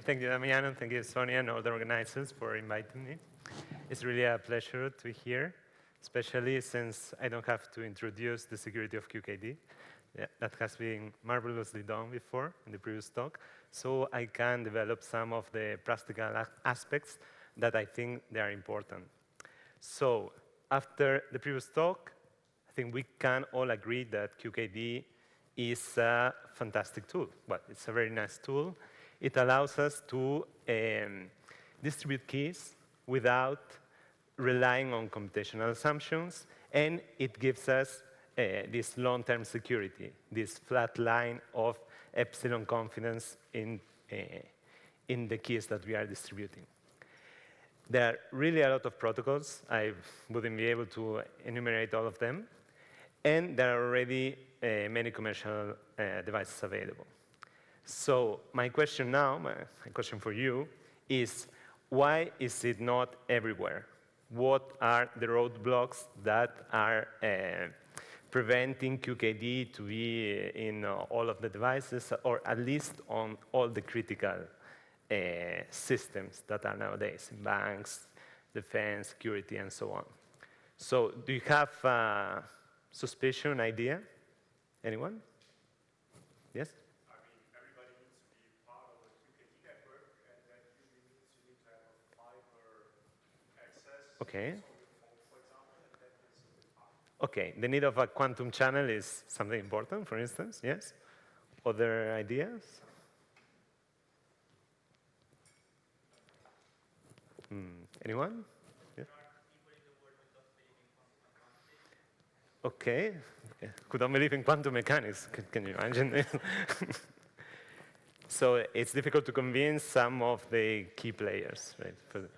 Thank you, Damiano. Thank you, Sonia, and all the organizers for inviting me. It's really a pleasure to be here, especially since I don't have to introduce the security of QKD. Yeah, that has been marvelously done before in the previous talk. So I can develop some of the practical aspects that I think they are important. So after the previous talk, I think we can all agree that QKD is a fantastic tool. Well, it's a very nice tool. It allows us to distribute keys without relying on computational assumptions, and it gives us this long-term security, this flat line of epsilon confidence in the keys that we are distributing. There are really a lot of protocols. I wouldn't be able to enumerate all of them. And there are already many commercial devices available. So my question now, my question for you, is why is it not everywhere? What are the roadblocks that are preventing QKD to be in all of the devices, or at least on all the critical systems that are nowadays in banks, defense, security, and so on? So do you have a suspicion, idea? Anyone? Yes? I mean, everybody needs to be part of the QKD network, and that usually means you need to have a fiber access. Okay. For example, and that is a bit hard. Okay, the need of a quantum channel is something important, for instance, yes? Other ideas? Anyone? Yeah. Okay, who don't believe in quantum mechanics, can you imagine this? So it's difficult to convince some of the key players, right? Why would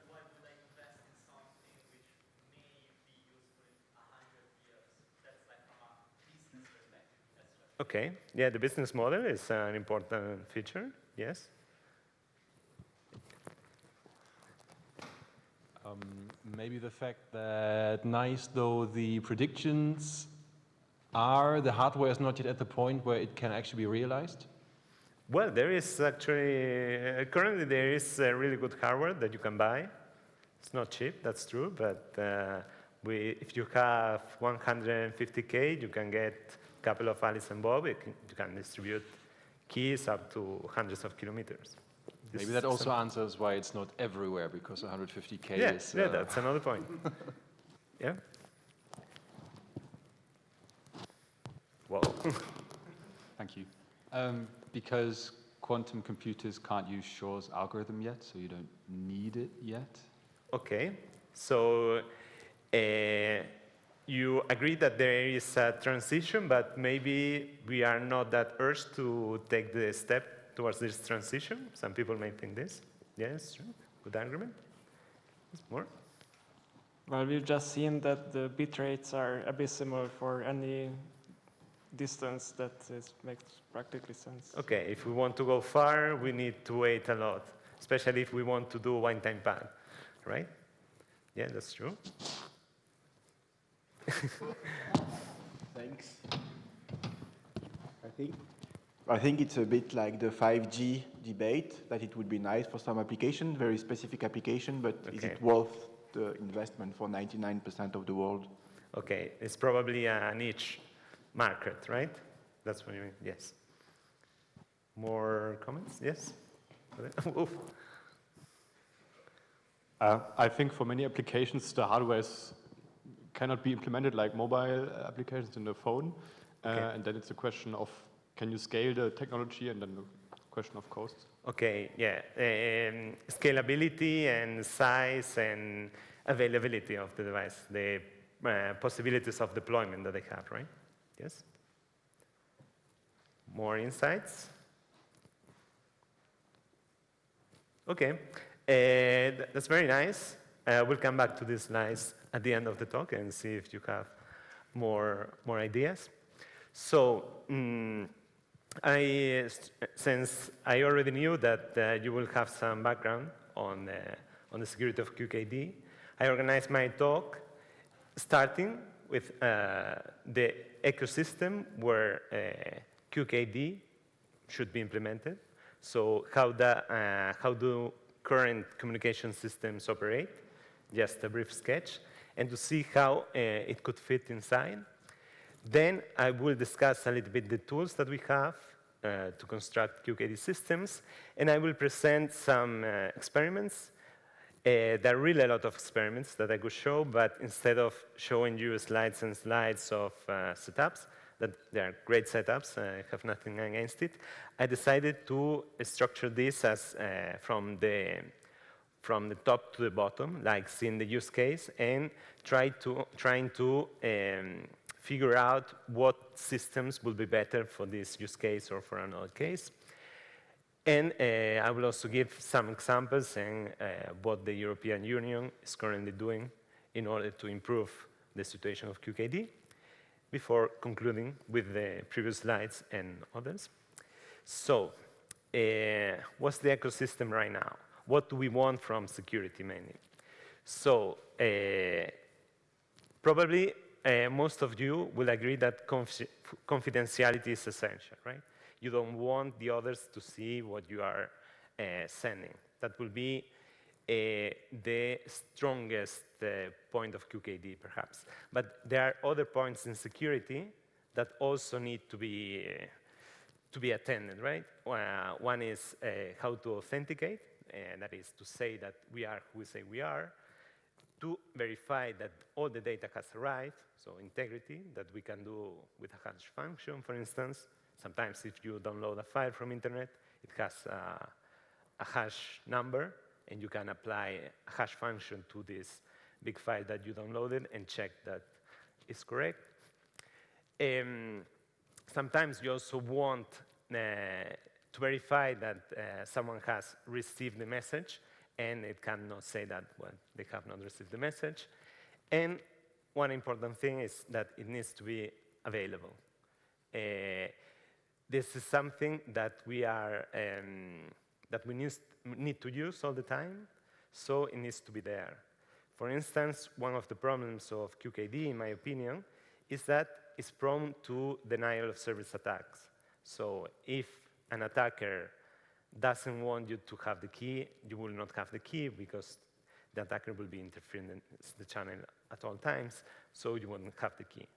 I invest in something which may be useful in 100 years? That's like from a business perspective. That's right. Okay, yeah, the business model is an important feature, yes? Maybe the fact that nice though the predictions are, the hardware is not yet at the point where it can actually be realized? Well, there is actually, currently there is really good hardware that you can buy. It's not cheap, that's true, but if you have 150K, you can get a couple of Alice and Bob. You can distribute keys up to hundreds of kilometers. Maybe that also answers why it's not everywhere, because 150K is... Yeah, that's another point. Yeah? Whoa. Thank you. Because quantum computers can't use Shor's algorithm yet, so you don't need it yet? Okay. So you agree that there is a transition, but maybe we are not that urged to take the step towards this transition. Some people may think this. Yes, true. Good argument. More? Well, we've just seen that the bit rates are abysmal for any distance that makes practically sense. Okay, if we want to go far, we need to wait a lot, especially if we want to do one-time pad, right? Yeah, that's true. Thanks. I think it's a bit like the 5G debate, that it would be nice for some application, very specific application, but is it worth the investment for 99% of the world? Okay, it's probably a niche market, right? That's what you mean, yes. More comments, yes? I think for many applications, the hardware cannot be implemented like mobile applications in the phone. And then it's a question of, can you scale the technology, and then the question of costs? Okay, yeah. Scalability and size and availability of the device, the possibilities of deployment that they have, right? Yes? More insights? Okay. That's very nice. We'll come back to these slides at the end of the talk and see if you have more ideas. So, since I already knew that you will have some background on the security of QKD, I organized my talk starting with the ecosystem where QKD should be implemented. So how do current communication systems operate? Just a brief sketch, and to see how it could fit inside. Then I will discuss a little bit the tools that we have to construct QKD systems, and I will present some experiments. There are really a lot of experiments that I could show, but instead of showing you slides and slides of setups, that they are great setups, I have nothing against it, I decided to structure this as from the top to the bottom, like seeing the use case, and trying to figure out what systems will be better for this use case or for another case. And I will also give some examples and what the European Union is currently doing in order to improve the situation of QKD before concluding with the previous slides and others. So what's the ecosystem right now? What do we want from security mainly? So probably most of you will agree that confidentiality is essential, right? You don't want the others to see what you are sending. That will be the strongest point of QKD, perhaps. But there are other points in security that also need to be attended, right? One is how to authenticate, and that is to say that we are who we say we are, to verify that all the data has arrived, so integrity, that we can do with a hash function, for instance. Sometimes if you download a file from internet, it has a hash number, and you can apply a hash function to this big file that you downloaded and check that it's correct. Sometimes you also want to verify that someone has received the message, and it cannot say that, well, they have not received the message. And one important thing is that it needs to be available. This is something that we need to use all the time, so it needs to be there. For instance, one of the problems of QKD, in my opinion, is that it's prone to denial of service attacks. So if an attacker doesn't want you to have the key, you will not have the key because the attacker will be interfering in the channel at all times, so you won't have the key.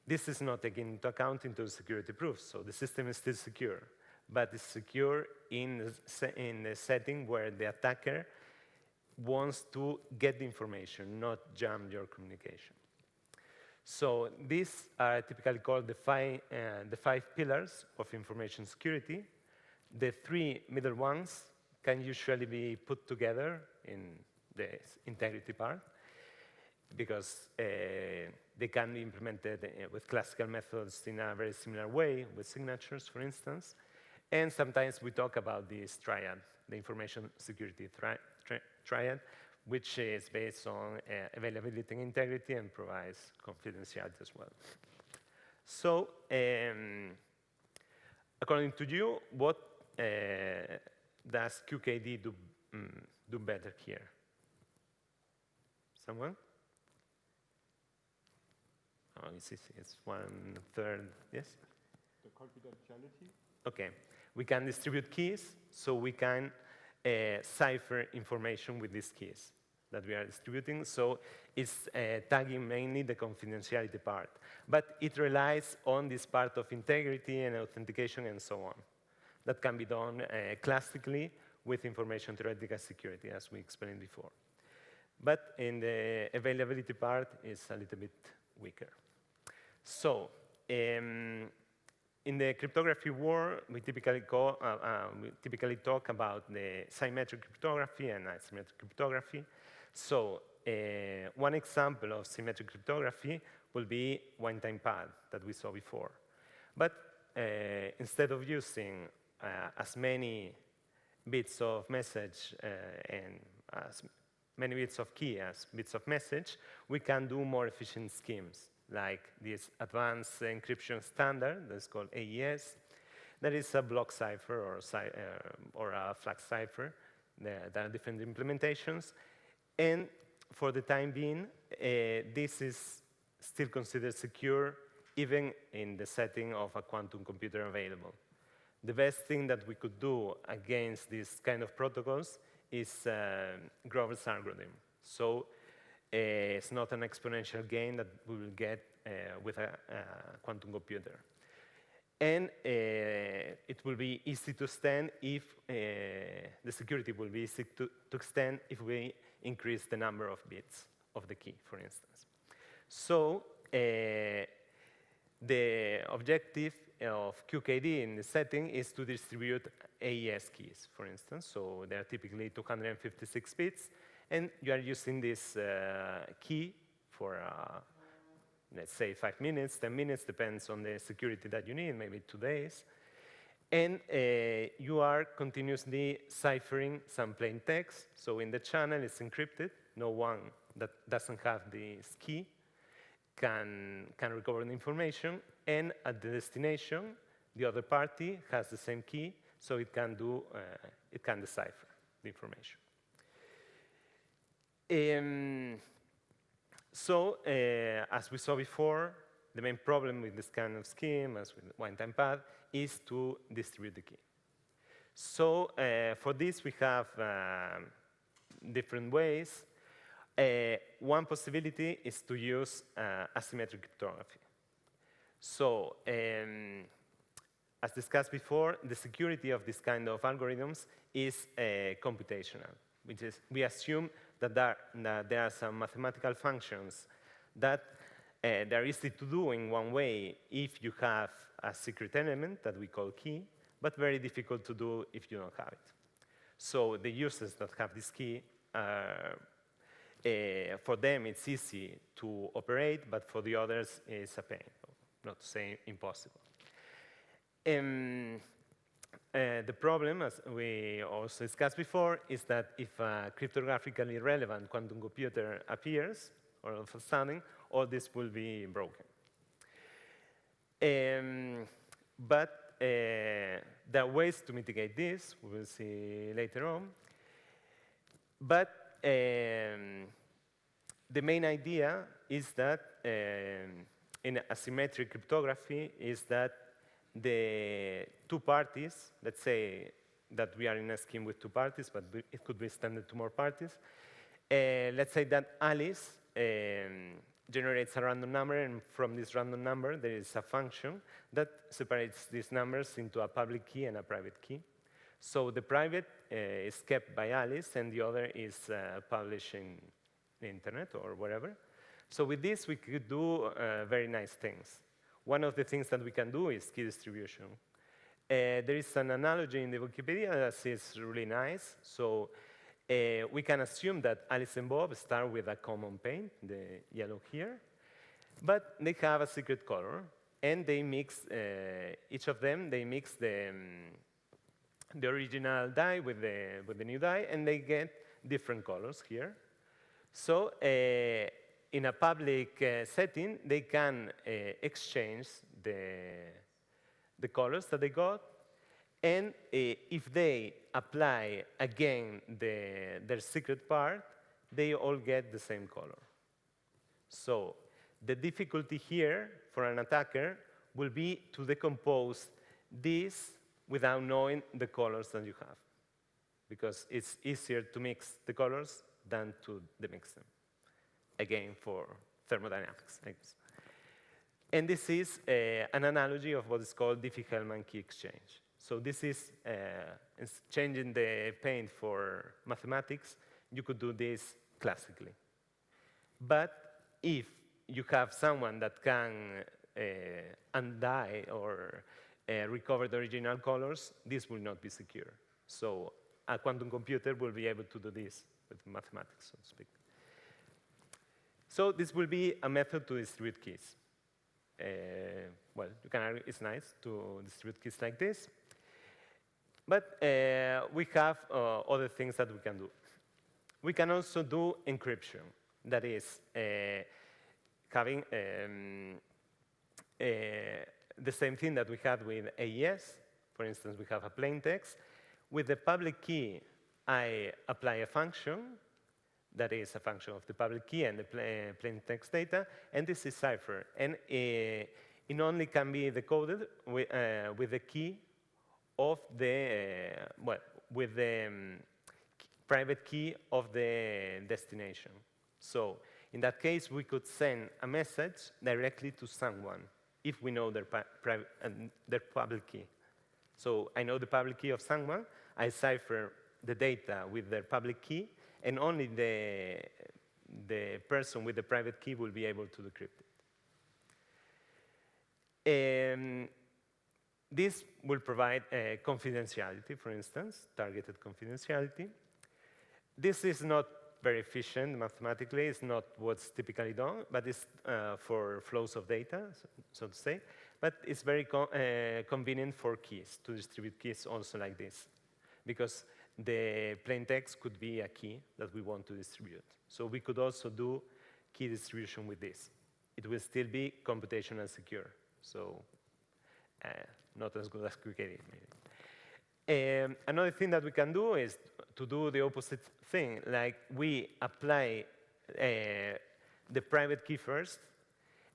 This is not taken into account into the security proofs, so the system is still secure, but it's secure in the setting where the attacker wants to get the information, not jam your communication. So these are typically called the five pillars of information security. The three middle ones can usually be put together in the integrity part because they can be implemented with classical methods in a very similar way, with signatures, for instance. And sometimes we talk about this triad, the information security triad, which is based on availability and integrity and provides confidentiality as well. So according to you, what does QKD do better here? Someone? Oh, it's 1/3, yes? The confidentiality? Okay. We can distribute keys, so we can cipher information with these keys that we are distributing. So it's tagging mainly the confidentiality part. But it relies on this part of integrity and authentication and so on. That can be done classically with information theoretical security, as we explained before. But in the availability part, it's a little bit weaker. So in the cryptography world, we typically talk about the symmetric cryptography and asymmetric cryptography. So one example of symmetric cryptography will be one-time pad that we saw before. But instead of using as many bits of message and as many bits of key as bits of message, we can do more efficient schemes, like this advanced encryption standard that's called AES. That is a block cipher or a flag cipher. There are different implementations. And for the time being, this is still considered secure, even in the setting of a quantum computer available. the best thing that we could do against these kind of protocols is Grover's algorithm. So it's not an exponential gain that we will get with a quantum computer. And it will be easy to extend if the security will be easy to extend if we increase the number of bits of the key, for instance. So the objective of QKD in the setting is to distribute AES keys, for instance. So they are typically 256 bits, and you are using this key for, let's say, 5 minutes, 10 minutes, depends on the security that you need, maybe 2 days. And you are continuously ciphering some plain text. So in the channel, it's encrypted. No one that doesn't have this key can recover the information. And at the destination, the other party has the same key, so it can decipher the information. So as we saw before, the main problem with this kind of scheme, as with one-time pad, is to distribute the key. So for this, we have different ways. One possibility is to use asymmetric cryptography. So as discussed before, the security of this kind of algorithms is computational, which is we assume that there are some mathematical functions that they're easy to do in one way if you have a secret element that we call key, but very difficult to do if you don't have it. So the users that have this key, for them it's easy to operate, but for the others it's a pain, not to say impossible. The problem, as we also discussed before, is that if a cryptographically relevant quantum computer appears, all of a sudden, all this will be broken. But there are ways to mitigate this. We will see later on. But the main idea is that in asymmetric cryptography is that the two parties, let's say that we are in a scheme with two parties, but it could be extended to more parties. Let's say that Alice generates a random number, and from this random number, there is a function that separates these numbers into a public key and a private key. So the private is kept by Alice, and the other is published in the internet or wherever. So with this, we could do very nice things. One of the things that we can do is key distribution. There is an analogy in the Wikipedia that is really nice. So we can assume that Alice and Bob start with a common paint, the yellow here, but they have a secret color, and they mix, each of them, they mix the original dye with the new dye, and they get different colors here. So in a public setting, they can exchange the colors that they got, and if they apply again their secret part, they all get the same color. So the difficulty here for an attacker will be to decompose this without knowing the colors that you have, because it's easier to mix the colors than to demix them. Again, for thermodynamics, I guess. And this is an analogy of what is called Diffie-Hellman key exchange. So this is changing the paint for mathematics. You could do this classically. But if you have someone that can undye or recover the original colors, this will not be secure. So a quantum computer will be able to do this with mathematics, so to speak. So this will be a method to distribute keys. Well, you can argue it's nice to distribute keys like this. But we have other things that we can do. We can also do encryption. That is, having the same thing that we had with AES. For instance, we have a plain text. With the public key, I apply a function. That is a function of the public key and the plain text data, and this is cipher. And it only can be decoded with the key of the, well, with the private key of the destination. So in that case, we could send a message directly to someone if we know their public key. So I know the public key of someone, I cipher the data with their public key, and only the person with the private key will be able to decrypt it. This will provide confidentiality, for instance, targeted confidentiality. This is not very efficient mathematically. It's not what's typically done, but it's for flows of data, so to say. But it's very convenient for keys, to distribute keys also like this, because the plain text could be a key that we want to distribute. So we could also do key distribution with this. It will still be computational secure, so not as good as QKD, maybe. Another thing that we can do is to do the opposite thing, like we apply the private key first,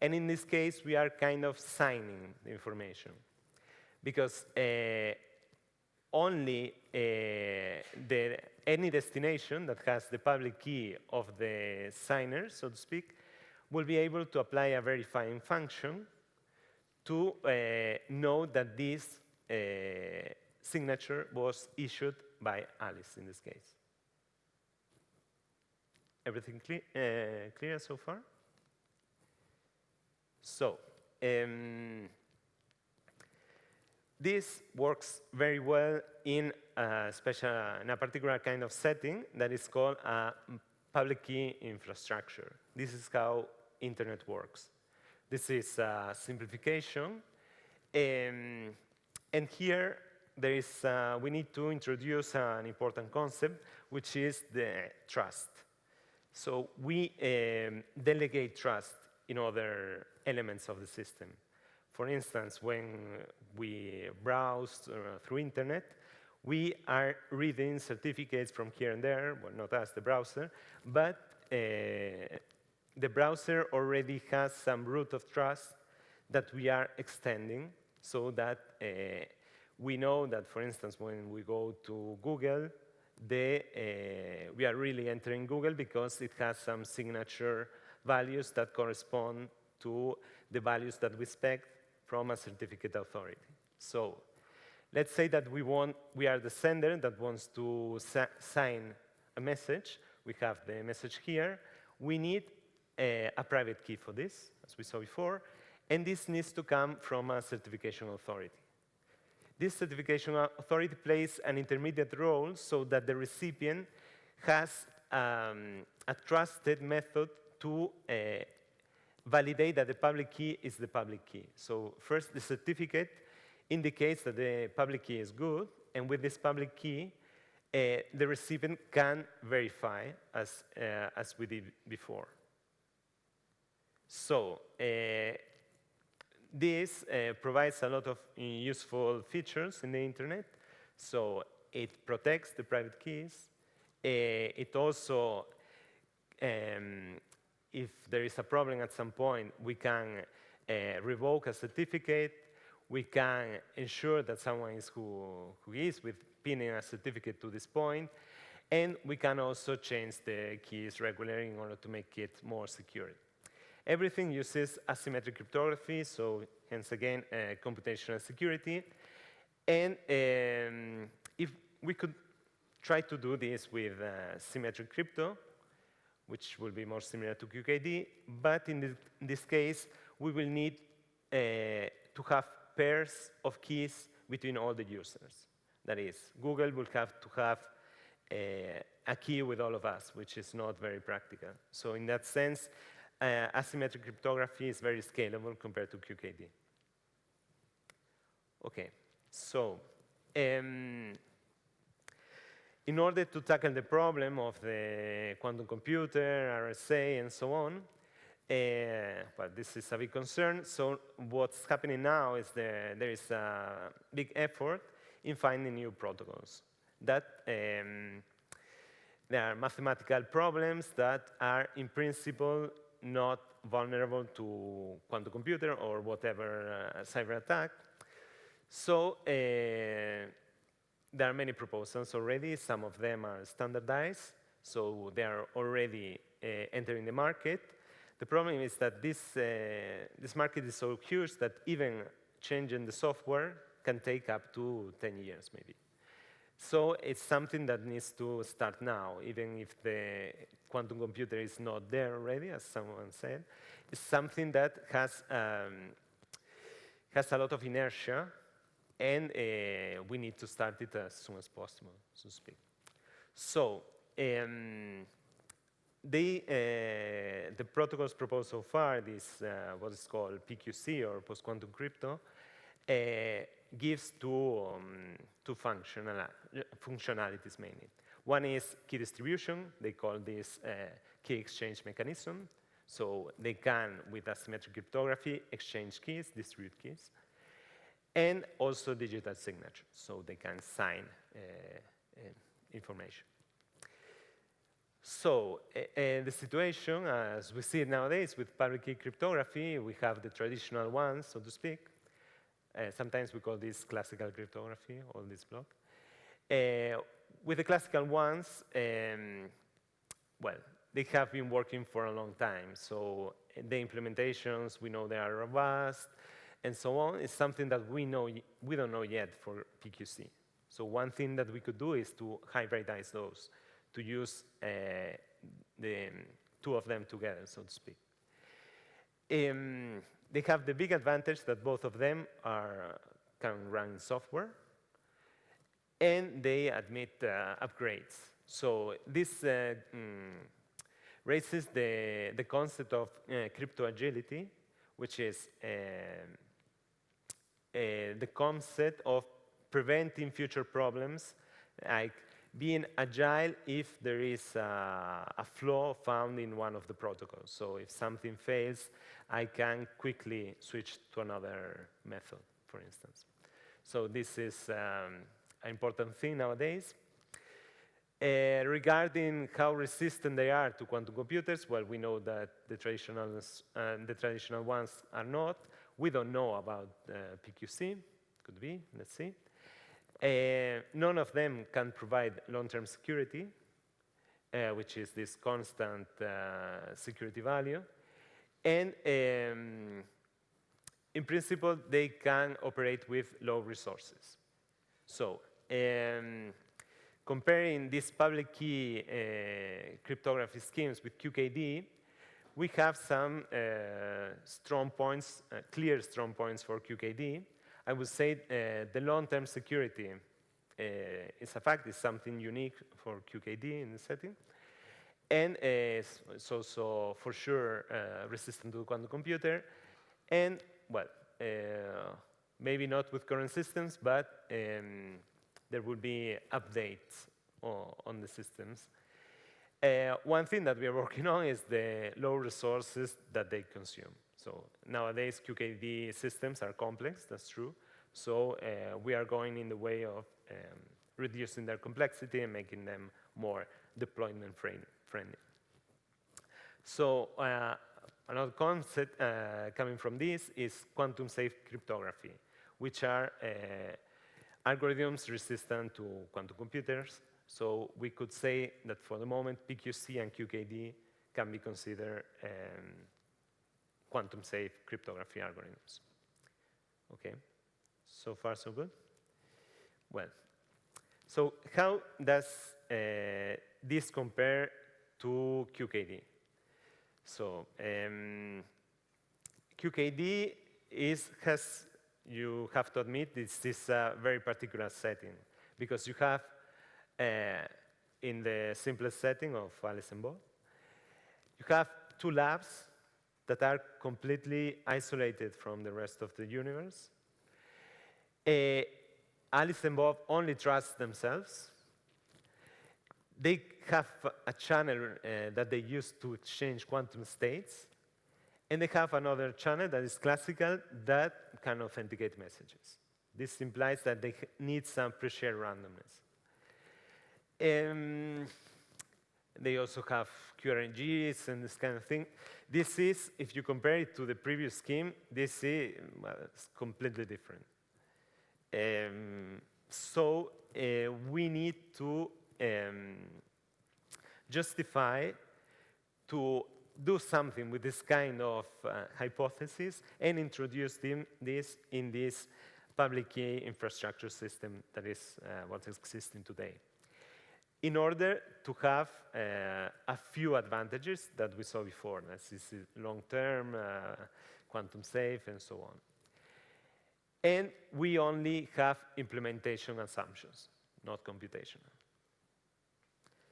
and in this case, we are kind of signing the information, because only any destination that has the public key of the signer, so to speak, will be able to apply a verifying function to know that this signature was issued by Alice in this case. Everything clear so far? So, this works very well in a particular kind of setting that is called a public key infrastructure. This is how internet works. This is a simplification. And here, we need to introduce an important concept, which is the trust. So we delegate trust in other elements of the system. For instance, when we browse through internet, we are reading certificates from here and there, well, not us, the browser, but the browser already has some root of trust that we are extending so that we know that, for instance, when we go to Google, we are really entering Google because it has some signature values that correspond to the values that we expect from a certificate authority. So let's say that we are the sender that wants to sign a message. We have the message here. We need a private key for this, as we saw before, and this needs to come from a certification authority. This certification authority plays an intermediate role so that the recipient has a trusted method to validate that the public key is the public key. So first, the certificate indicates that the public key is good, and with this public key, the recipient can verify as we did before. So this provides a lot of useful features in the internet. So it protects the private keys. It also, if there is a problem at some point, we can revoke a certificate. We can ensure that someone is who is with pinning a certificate to this point. And we can also change the keys regularly in order to make it more secure. Everything uses asymmetric cryptography, so hence again, computational security. And if we could try to do this with symmetric crypto, which will be more similar to QKD, but in this case, we will need to have pairs of keys between all the users. That is, Google will have to have a key with all of us, which is not very practical. So in that sense, asymmetric cryptography is very scalable compared to QKD. Okay, so in order to tackle the problem of the quantum computer, RSA, and so on, well, this is a big concern. So what's happening now is there is a big effort in finding new protocols that there are mathematical problems that are, in principle, not vulnerable to quantum computer or whatever cyber attack. So there are many proposals already. Some of them are standardized, so they are already entering the market. The problem is that this market is so huge that even changing the software can take up to 10 years, maybe. So it's something that needs to start now, even if the quantum computer is not there already, as someone said. It's something that has a lot of inertia, and we need to start it as soon as possible, so to speak. So the protocols proposed so far, this what is called PQC, or post-quantum crypto, gives two functionalities mainly. One is key distribution. They call this key exchange mechanism. So they can, with asymmetric cryptography, exchange keys, distribute keys. And also digital signature, so they can sign information. So the situation, as we see it nowadays with public key cryptography, we have the traditional ones, so to speak. Sometimes we call this classical cryptography, all this block. With the classical ones, well, they have been working for a long time. So the implementations, we know they are robust, and so on. It's something that we don't know yet for PQC. So one thing that we could do is to hybridize those, to use the two of them together, so to speak. They have the big advantage that both of them can run software, and they admit upgrades. So this raises the concept of crypto agility, which is the concept of preventing future problems, like being agile if there is a flaw found in one of the protocols. So if something fails, I can quickly switch to another method, for instance. So this is an important thing nowadays. Regarding how resistant they are to quantum computers, well, we know that the traditional ones are not. We don't know about PQC. Could be, let's see. None of them can provide long-term security, which is this constant security value. And in principle, they can operate with low resources. So comparing these public key cryptography schemes with QKD, we have some strong points, clear strong points for QKD. I would say the long-term security is a fact, it's something unique for QKD in the setting. And it's also, for sure, resistant to the quantum computer. And, well, maybe not with current systems, but there will be updates on the systems. One thing that we are working on is the low resources that they consume. So nowadays, QKD systems are complex, that's true. So we are going in the way of reducing their complexity and making them more deployment friendly. So another concept coming from this is quantum safe cryptography, which are algorithms resistant to quantum computers. So we could say that for the moment, PQC and QKD can be considered quantum safe cryptography algorithms. Okay, so far so good? Well, so how does this compare to QKD? So QKD you have to admit, this is a very particular setting, because you have, in the simplest setting of Alice and Bob, you have two labs that are completely isolated from the rest of the universe. Alice and Bob only trust themselves. They have a channel that they use to exchange quantum states. And they have another channel that is classical that can authenticate messages. This implies that they need some pre-shared randomness. They also have QRNGs and this kind of thing. This is, if you compare it to the previous scheme, this is, well, it's completely different. So we need to justify to do something with this kind of hypothesis and introduce this in this public key infrastructure system that is what is existing today, in order to have a few advantages that we saw before. This is long-term, quantum safe, and so on. And we only have implementation assumptions, not computational.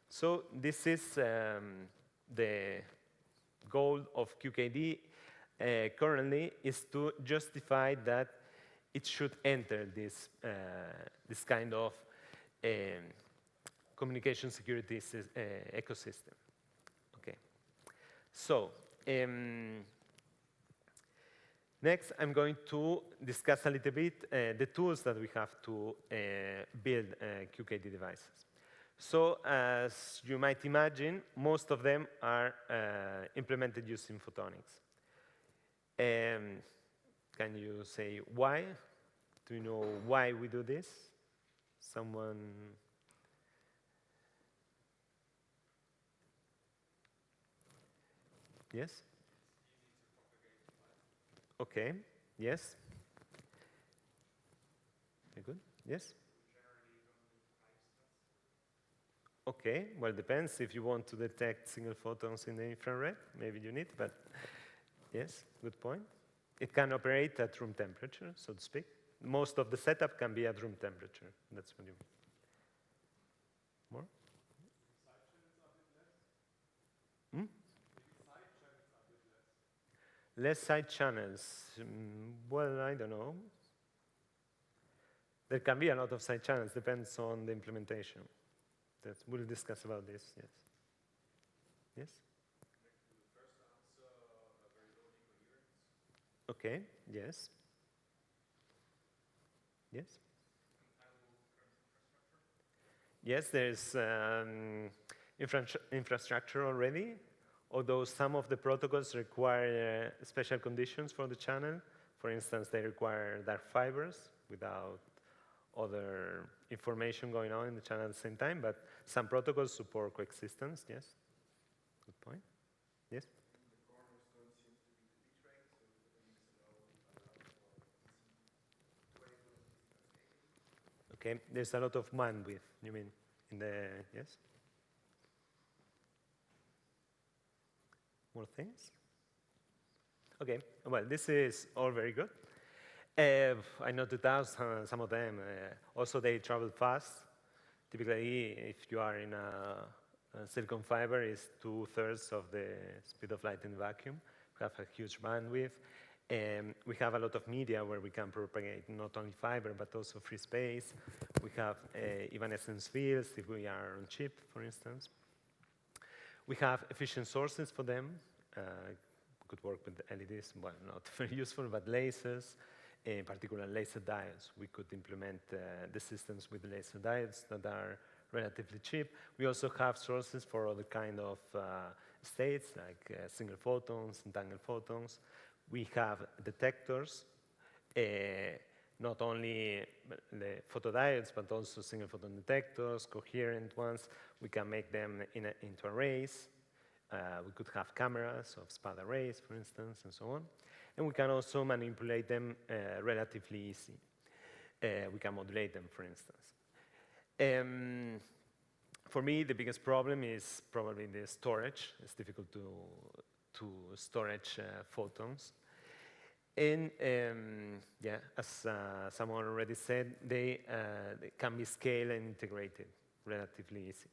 So this is the goal of QKD currently, is to justify that it should enter this, this kind of communication security ecosystem. Okay. So next, I'm going to discuss a little bit the tools that we have to build QKD devices. So as you might imagine, most of them are implemented using photonics. Can you say why? Do you know why we do this? Someone? Yes? Okay, yes? Very good, yes? Okay, well, it depends. If you want to detect single photons in the infrared, maybe you need, but yes, good point. It can operate at room temperature, so to speak. Most of the setup can be at room temperature. That's what you mean. More? Hmm? Less side channels. Well, I don't know. There can be a lot of side channels, depends on the implementation. That we'll discuss about this, yes. Yes? Okay, yes. Yes? Yes, there's infrastructure already, although some of the protocols require special conditions for the channel. For instance, they require dark fibers without other information going on in the channel at the same time, but some protocols support coexistence, yes. Good point. Yes? Okay, there's a lot of bandwidth, you mean, in the, yes? More things? Okay, well, this is all very good. I noted down some of them. Also, they travel fast. Typically, if you are in a silicon fiber, it's 2/3 of the speed of light in vacuum. We have a huge bandwidth. We have a lot of media where we can propagate not only fiber, but also free space. We have evanescence fields if we are on chip, for instance. We have efficient sources for them. We could work with LEDs, well, not very useful, but lasers, in particular laser diodes. We could implement the systems with laser diodes that are relatively cheap. We also have sources for other kind of states, like single photons, entangled photons. We have detectors, not only the photodiodes, but also single photon detectors, coherent ones. We can make them into arrays. We could have cameras of SPAD arrays, for instance, and so on. And we can also manipulate them relatively easy. We can modulate them, for instance. For me, the biggest problem is probably the storage. It's difficult to storage photons. And yeah, as someone already said, they can be scaled and integrated relatively easy.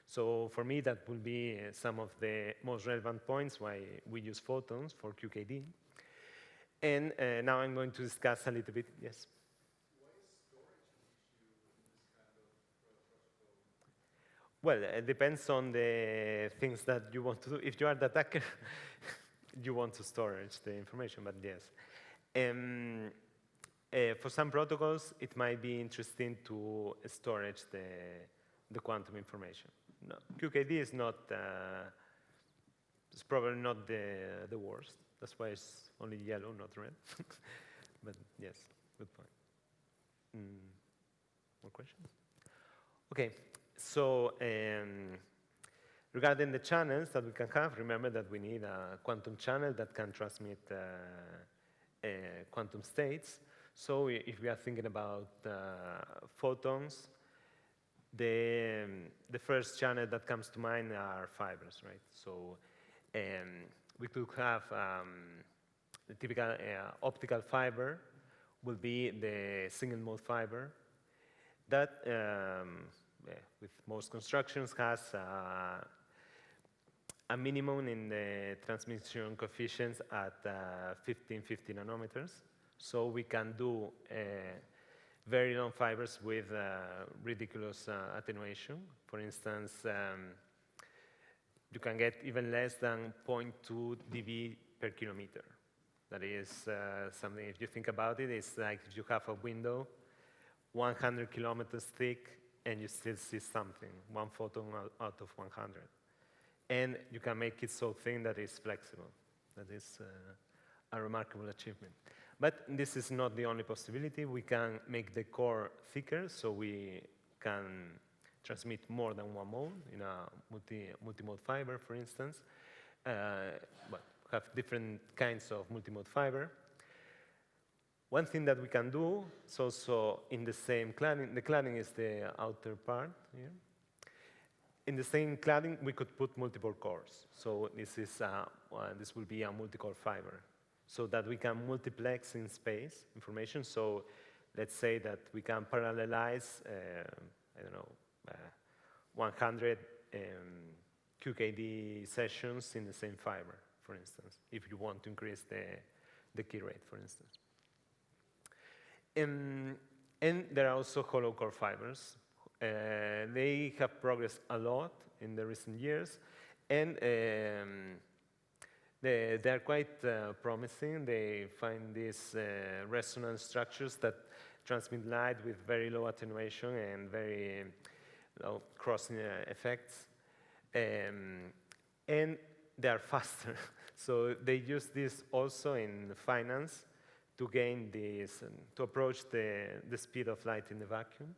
So for me, that will be some of the most relevant points why we use photons for QKD. And now I'm going to discuss a little bit, yes? Why is storage an issue in this kind of protocol? Well, it depends on the things that you want to do. If you are the attacker, you want to storage the information, but yes. For some protocols, it might be interesting to storage the quantum information. No, QKD is not, it's probably not the worst. That's why it's only yellow, not red. But yes, good point. More questions? Okay, so regarding the channels that we can have, remember that we need a quantum channel that can transmit quantum states. So if we are thinking about photons, the first channel that comes to mind are fibers, right? So we could have the typical optical fiber will be the single mode fiber that, with most constructions, has a minimum in the transmission coefficients at 1550 nanometers. So we can do very long fibers with ridiculous attenuation. For instance, you can get even less than 0.2 dB per kilometer. That is something, if you think about it, it's like if you have a window 100 kilometers thick and you still see something, one photon out of 100. And you can make it so thin that it's flexible. That is a remarkable achievement. But this is not the only possibility. We can make the core thicker, so we can transmit more than one mode in a multi-mode fiber, for instance. But have different kinds of multi-mode fiber. One thing that we can do is also in the same cladding. The cladding is the outer part here. In the same cladding, we could put multiple cores. So this will be a multi-core fiber, so that we can multiplex in space information. So let's say that we can parallelize, I don't know, 100 QKD sessions in the same fiber, for instance, if you want to increase the key rate, for instance. And there are also hollow core fibers. They have progressed a lot in the recent years, and they are quite promising. They find these resonance structures that transmit light with very low attenuation and very low crossing effects. And they are faster. So they use this also in finance to gain this, to approach the speed of light in the vacuum.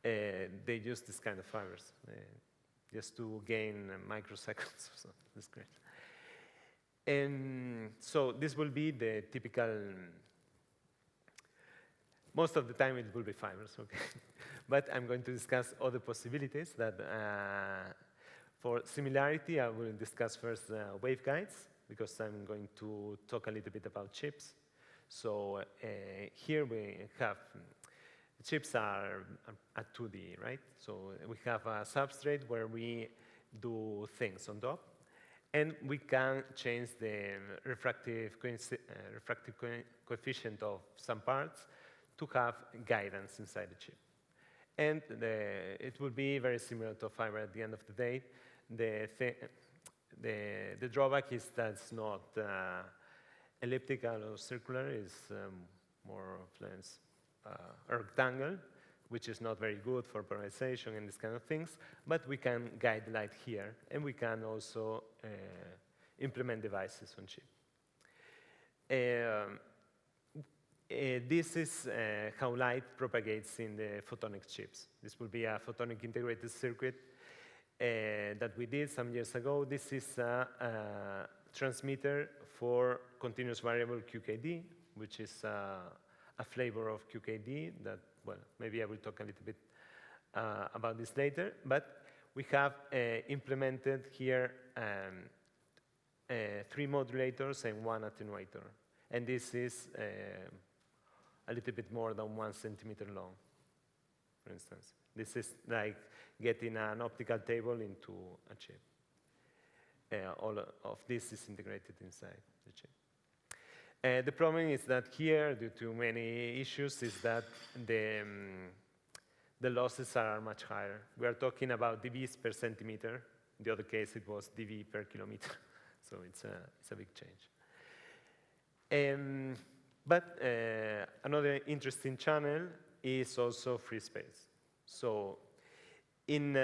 They use this kind of fibers just to gain microseconds or something. That's great. And so this will be the typical, most of the time it will be fibers, okay? But I'm going to discuss other possibilities that, for similarity, I will discuss first waveguides, because I'm going to talk a little bit about chips. So here we have, chips are 2D, right? So we have a substrate where we do things on top, and we can change the refractive coefficient of some parts to have guidance inside the chip. And it will be very similar to a fiber at the end of the day. The drawback is that it's not elliptical or circular, it's more of a rectangle, which is not very good for polarization and these kind of things, but we can guide light here, and we can also implement devices on chip. This is how light propagates in the photonic chips. This will be a photonic integrated circuit that we did some years ago. This is a transmitter for continuous variable QKD, which is a flavor of QKD that, well, maybe I will talk a little bit about this later. But we have implemented here 3 modulators and 1 attenuator. And this is a little bit more than 1 centimeter long, for instance. This is like getting an optical table into a chip. All of this is integrated inside the chip. The problem is that here, due to many issues, is that the losses are much higher. We are talking about dBs per centimeter. In the other case, it was dB per kilometer. So it's a big change. But another interesting channel is also free space. So in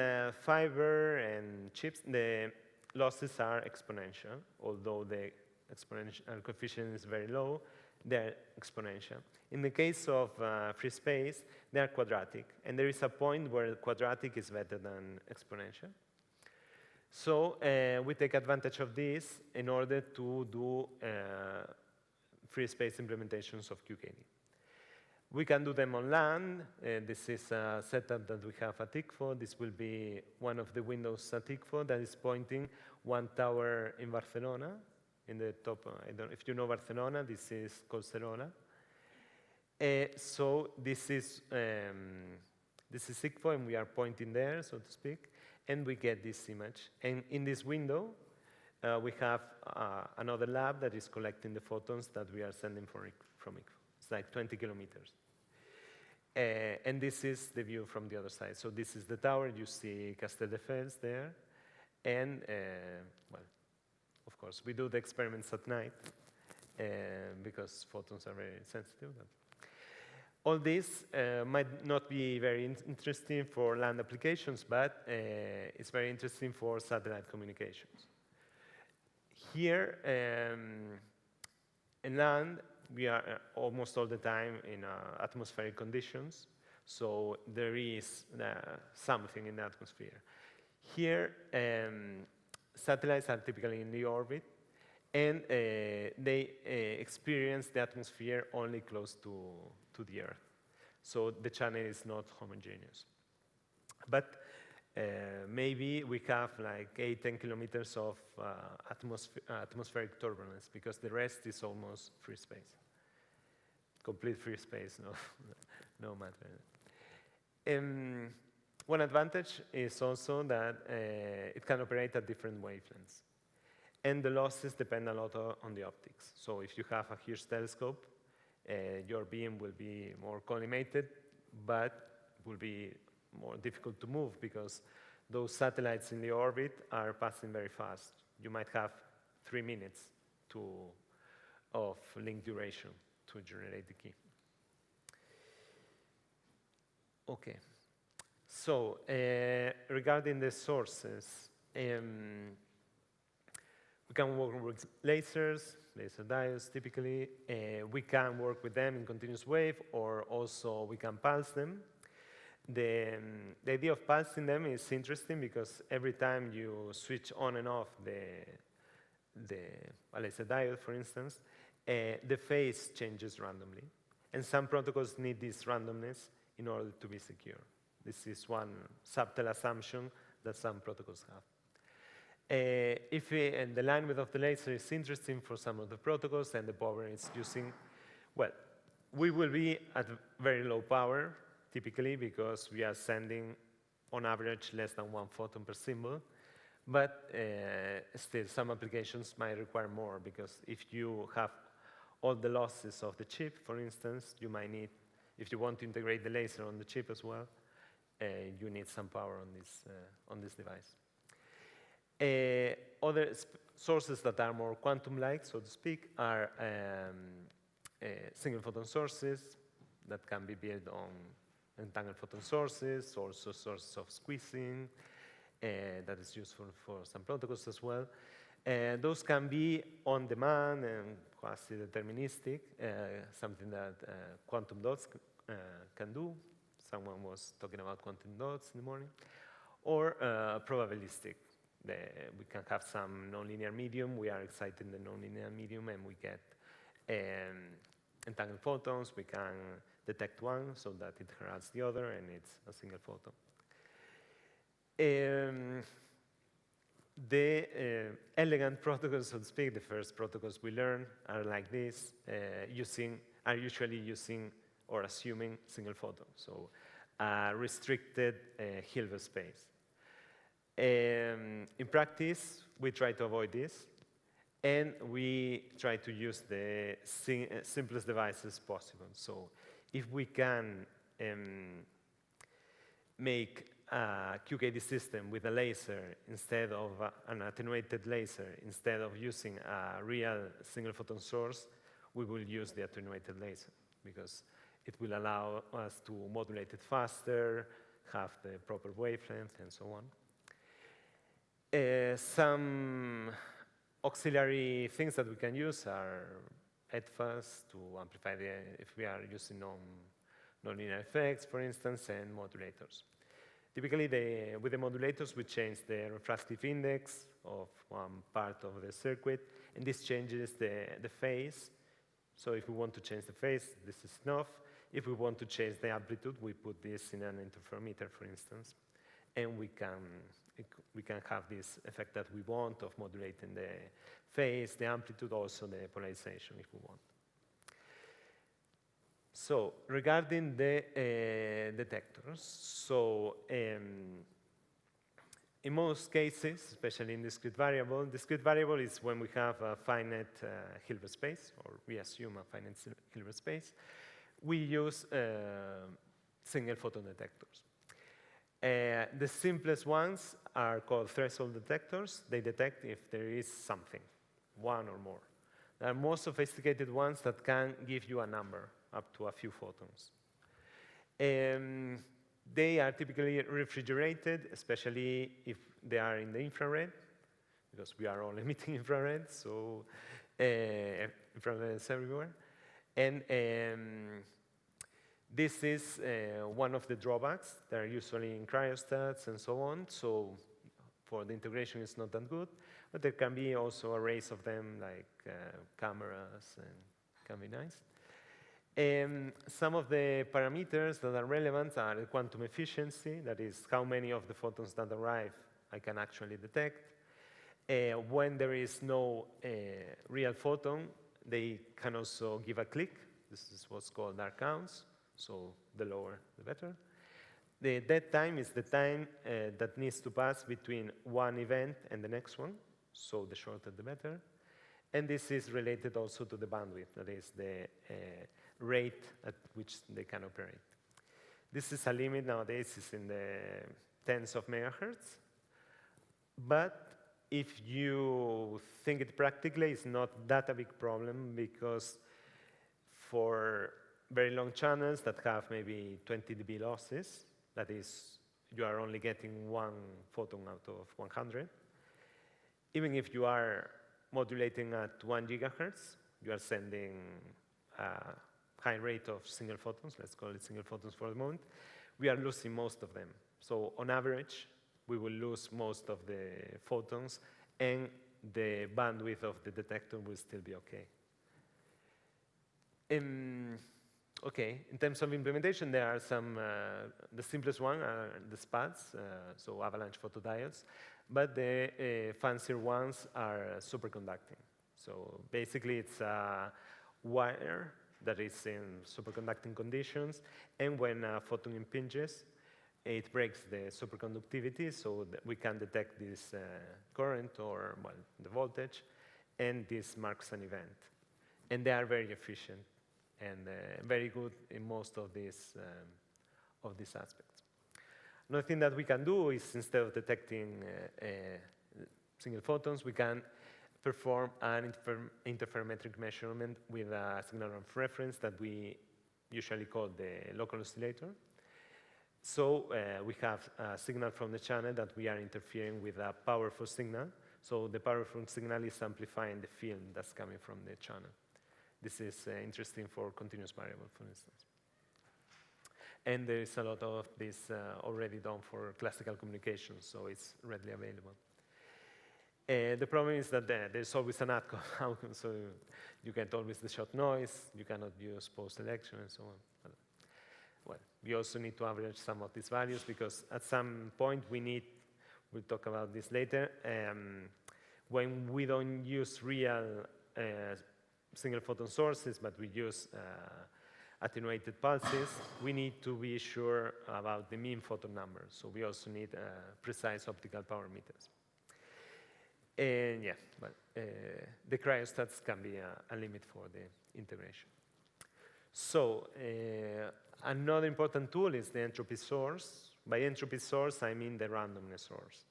fiber and chips, the losses are exponential, although the exponential coefficient is very low. they're exponential. In the case of free space, they are quadratic, and there is a point where quadratic is better than exponential. So we take advantage of this in order to do free space implementations of QKD. We can do them on land. This is a setup that we have at ICFO. This will be one of the windows at ICFO that is pointing one tower in Barcelona. In the top, I don't know if you know Barcelona, this is Collserola. So this is ICFO, and we are pointing there, so to speak, and we get this image. And in this window, we have another lab that is collecting the photons that we are sending from ICFO. It's like 20 kilometers. And this is the view from the other side. So this is the tower. You see Castelldefels there. And, well, of course, we do the experiments at night because photons are very sensitive. All this might not be very interesting for land applications, but it's very interesting for satellite communications. Here, in land, we are almost all the time in atmospheric conditions, so there is something in the atmosphere. Here, satellites are typically in the orbit, and they experience the atmosphere only close to the Earth. So the channel is not homogeneous. But maybe we have like 8-10 kilometers of atmospheric turbulence, because the rest is almost free space. Complete free space, no matter. One advantage is also that it can operate at different wavelengths. And the losses depend a lot on the optics. So if you have a huge telescope, your beam will be more collimated, but will be more difficult to move because those satellites in the orbit are passing very fast. You might have 3 minutes of link duration to generate the key. Okay. So regarding the sources, we can work with lasers, laser diodes typically. We can work with them in continuous wave, or also we can pulse them. The idea of pulsing them is interesting because every time you switch on and off a laser diode, for instance, the phase changes randomly. And some protocols need this randomness in order to be secure. This is one subtle assumption that some protocols have. And the line width of the laser is interesting for some of the protocols, and the power it's using, well, we will be at very low power, typically, because we are sending, on average, less than 1 photon per symbol. But still, some applications might require more, because if you have all the losses of the chip, for instance, you might need, if you want to integrate the laser on the chip as well, you need some power on this device. Other sources that are more quantum-like, so to speak, are single photon sources that can be built on entangled photon sources, also sources of squeezing, that is useful for some protocols as well. Those can be on demand and quasi-deterministic, something that quantum dots can do. Someone was talking about quantum dots in the morning. Or probabilistic. We can have some nonlinear medium. We are exciting the nonlinear medium, and we get entangled photons. We can detect one so that it heralds the other, and it's a single photon. The elegant protocols, so to speak, the first protocols we learn are like this, are usually using or assuming single photon, so restricted Hilbert space. In practice, we try to avoid this, and we try to use the simplest devices possible. So if we can make a QKD system with a laser instead of an attenuated laser, instead of using a real single photon source, we will use the attenuated laser because it will allow us to modulate it faster, have the proper wavelength, and so on. Some auxiliary things that we can use are ETFAs to amplify if we are using nonlinear effects, for instance, and modulators. Typically, with the modulators, we change the refractive index of one part of the circuit, and this changes the phase. So if we want to change the phase, this is enough. If we want to change the amplitude, we put this in an interferometer, for instance, and we can have this effect that we want of modulating the phase, the amplitude, also the polarization, if we want. So regarding the detectors, so in most cases, especially in discrete variable is when we have a finite Hilbert space, or we assume a finite Hilbert space. We use single photon detectors. The simplest ones are called threshold detectors. They detect if there is something, one or more. There are more sophisticated ones that can give you a number, up to a few photons. They are typically refrigerated, especially if they are in the infrared, because we are all emitting infrared, so infrared is everywhere. And this is one of the drawbacks. They're usually in cryostats and so on, so for the integration it's not that good, but there can be also arrays of them, like cameras, and can be nice. Some of the parameters that are relevant are the quantum efficiency, that is how many of the photons that arrive I can actually detect. When there is no real photon, they can also give a click. This is what's called dark counts, so the lower, the better. The dead time is the time that needs to pass between one event and the next one, so the shorter, the better. And this is related also to the bandwidth, that is the rate at which they can operate. This is a limit nowadays, is in the tens of megahertz. But if you think it practically, it's not that a big problem, because for very long channels that have maybe 20 dB losses, that is, you are only getting one photon out of 100. Even if you are modulating at 1 gigahertz, you are sending a high rate of single photons, let's call it single photons for the moment, we are losing most of them. So on average, we will lose most of the photons, and the bandwidth of the detector will still be okay. Okay, in terms of implementation, there are some, the simplest one are the SPADs, so avalanche photodiodes, but the fancier ones are superconducting. So basically, it's a wire that is in superconducting conditions, and when a photon impinges, it breaks the superconductivity, so that we can detect this current, or well, the voltage, and this marks an event. And they are very efficient and very good in most of these aspects. Another thing that we can do is, instead of detecting single photons, we can perform an interferometric measurement with a signal of reference that we usually call the local oscillator. So we have a signal from the channel that we are interfering with a powerful signal. So the powerful signal is amplifying the field that's coming from the channel. This is interesting for continuous variable, for instance. And there is a lot of this already done for classical communications, so it's readily available. The problem is that there's always an outcome, so you get always the shot noise, you cannot use post-election, and so on. Well, we also need to average some of these values, because at some point we'll talk about this later, when we don't use real single photon sources, but we use attenuated pulses, we need to be sure about the mean photon number. So we also need precise optical power meters. And yeah, but the cryostats can be a limit for the integration. So another important tool is the entropy source. By entropy source, I mean the randomness source.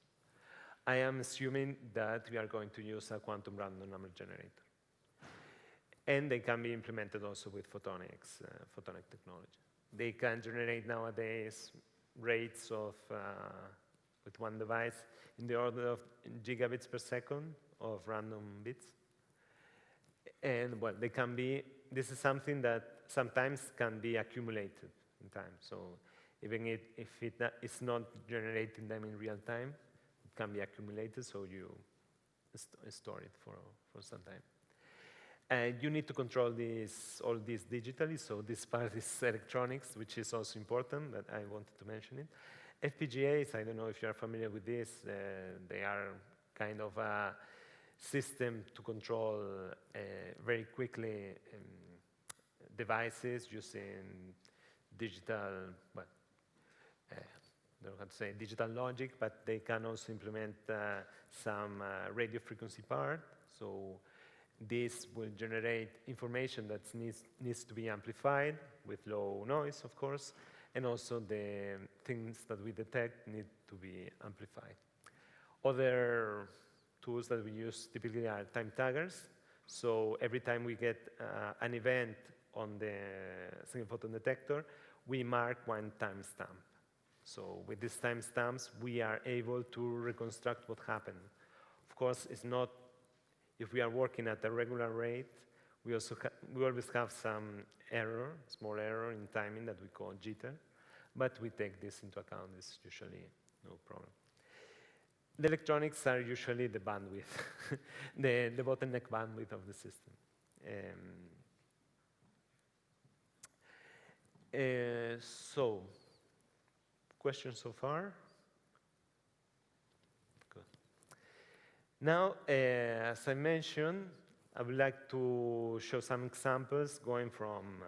I am assuming that we are going to use a quantum random number generator. And they can be implemented also with photonics, photonic technology. They can generate nowadays rates of, with one device, in the order of gigabits per second of random bits. And well, they can be, this is something that sometimes can be accumulated in time. So even if it's not generating them in real time, it can be accumulated, so you store it for some time. And you need to control all this digitally, so this part is electronics, which is also important, but I wanted to mention it. FPGAs, I don't know if you're familiar with this, they are kind of a system to control very quickly devices using digital, well, I don't know how to say digital logic, but they can also implement some radio frequency part. So this will generate information that needs to be amplified with low noise, of course, and also the things that we detect need to be amplified. Other tools that we use typically are time taggers. So every time we get an event on the single photon detector, we mark one timestamp. So with these timestamps, we are able to reconstruct what happened. Of course, it's not, if we are working at a regular rate, we always have some error, small error in timing that we call jitter, but we take this into account. It's usually no problem. The electronics are usually the bandwidth, the bottleneck bandwidth of the system. So, questions so far? Good. Now, as I mentioned, I would like to show some examples going from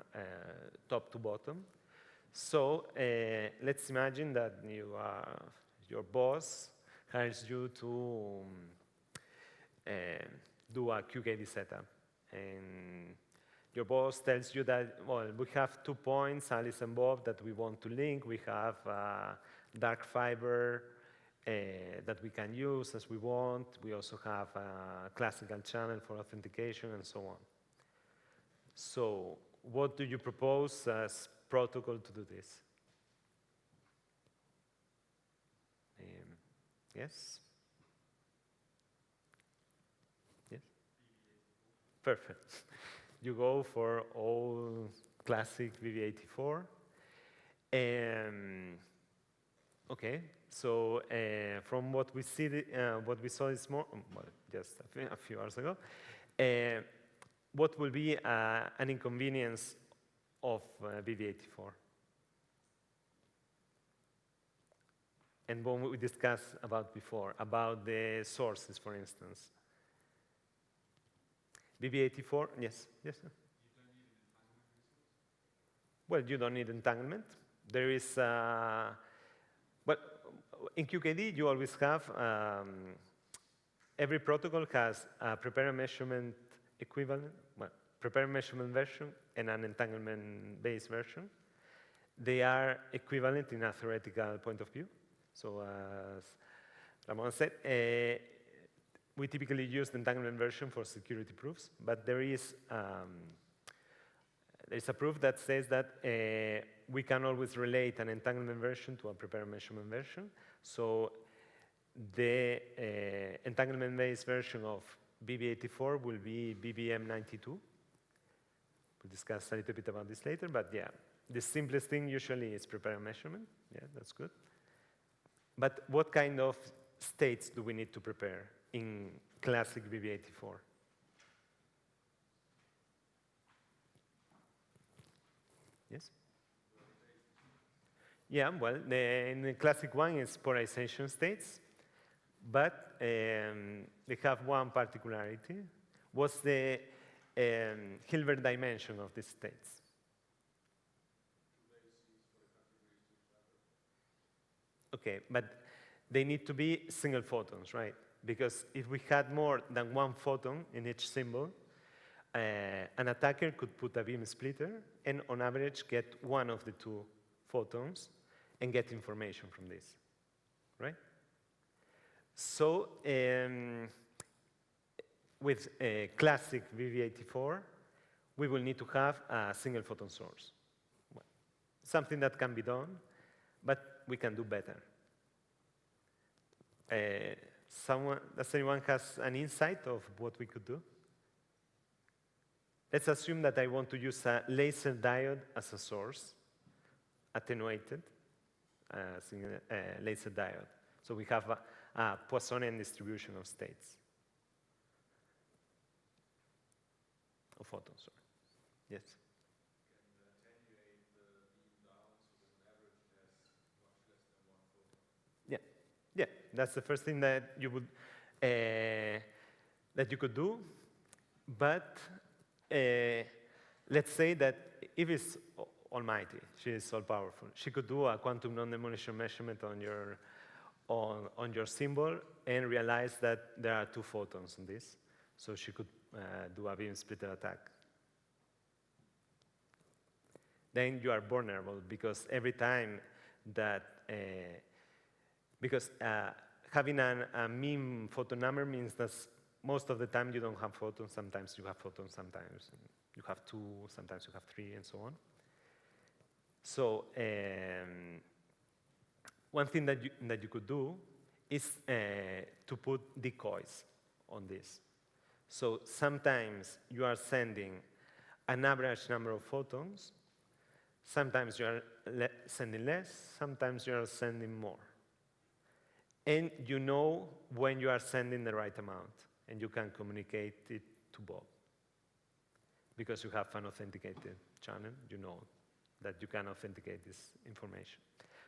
top to bottom. So let's imagine that your boss hires you to do a QKD setup. And your boss tells you that, well, we have 2 points, Alice and Bob, that we want to link. We have dark fiber that we can use as we want. We also have a classical channel for authentication and so on. So what do you propose as protocol to do this? Yes? Yes? Perfect. You go for all classic VV84. Okay, so from what we saw this morning, well, just a few hours ago, what will be an inconvenience of VV84? And what we discussed about before, about the sources, for instance. VV84, yes, yes, sir. Well, you don't need entanglement. There is, well, in QKD, you always have, every protocol has a prepare measurement equivalent, well, prepare measurement version and an entanglement-based version. They are equivalent in a theoretical point of view. So as Ramon said, we typically use the entanglement version for security proofs, but there's a proof that says that we can always relate an entanglement version to a prepare measurement version. So the entanglement-based version of VB84 will be BBM92. We'll discuss a little bit about this later, but yeah, the simplest thing usually is prepare measurement. Yeah, that's good. But what kind of states do we need to prepare in classic VB84? Yes? Yeah, well, in the classic one, it's polarization states, but they have one particularity. What's the Hilbert dimension of these states? Okay, but they need to be single photons, right? Because if we had more than one photon in each symbol, an attacker could put a beam splitter and on average get one of the 2 photons and get information from this, right? So with a classic VV84, we will need to have a single photon source. Well, something that can be done, but we can do better. Does anyone has an insight of what we could do? let's assume that I want to use a laser diode as a source, attenuated laser diode. So we have a Poissonian distribution of states. Of photons, sorry. Yes? Yeah, that's the first thing that you would that you could do. But let's say that if it's almighty, she is all powerful, she could do a quantum non-demolition measurement on your symbol and realize that there are 2 photons in this. So she could do a beam splitter attack. Then you are vulnerable because every time that having a mean photon number means that most of the time you don't have photons. Sometimes you have photons, sometimes you have 2, sometimes you have 3, and so on. So one thing that you could do is to put decoys on this. So sometimes you are sending an average number of photons. Sometimes you are sending less. Sometimes you are sending more. And you know when you are sending the right amount, and you can communicate it to Bob. Because you have an authenticated channel, you know that you can authenticate this information.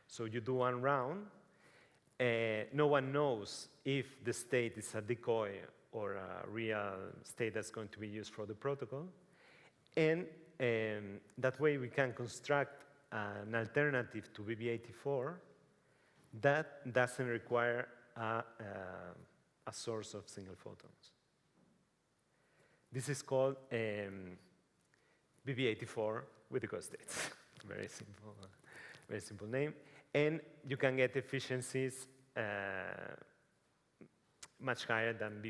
So you do one round. No one knows if the state is a decoy or a real state that's going to be used for the protocol. And that way we can construct an alternative to BB84 that doesn't require a source of single photons. This is called BB84 with decoy states. Very simple name. And you can get efficiencies much higher than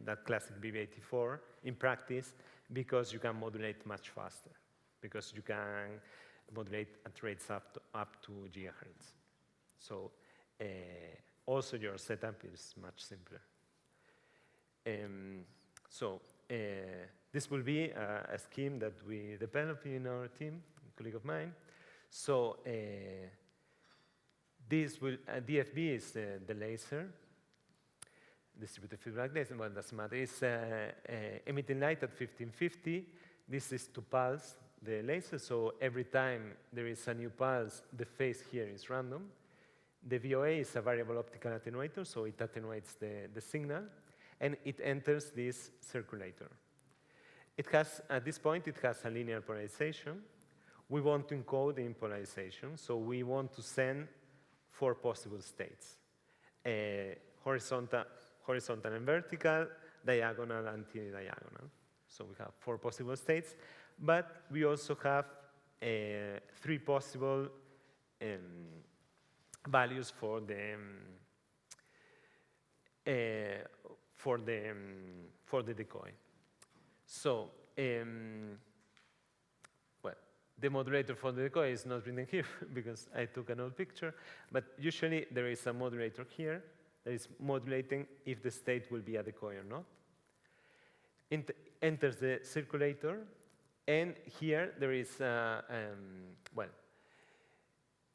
that classic BB84 in practice, because you can modulate much faster, because you can modulate at rates up to gigahertz. So also your setup is much simpler. This will be a scheme that we developed in our team, a colleague of mine. So DFB is the laser, distributed feedback laser, but it doesn't matter. It's emitting light at 1550. This is to pulse the laser, so every time there is a new pulse, the phase here is random. The VOA is a variable optical attenuator, so it attenuates the signal, and it enters this circulator. It has, at this point, it has a linear polarization. We want to encode the polarization, so we want to send 4 possible states: horizontal and vertical, diagonal and anti-diagonal. So we have 4 possible states, but we also have 3 possible values for the decoy. So, the modulator for the decoy is not written here because I took an old picture, but usually there is a modulator here that is modulating if the state will be a decoy or not. Enters the circulator, and here there is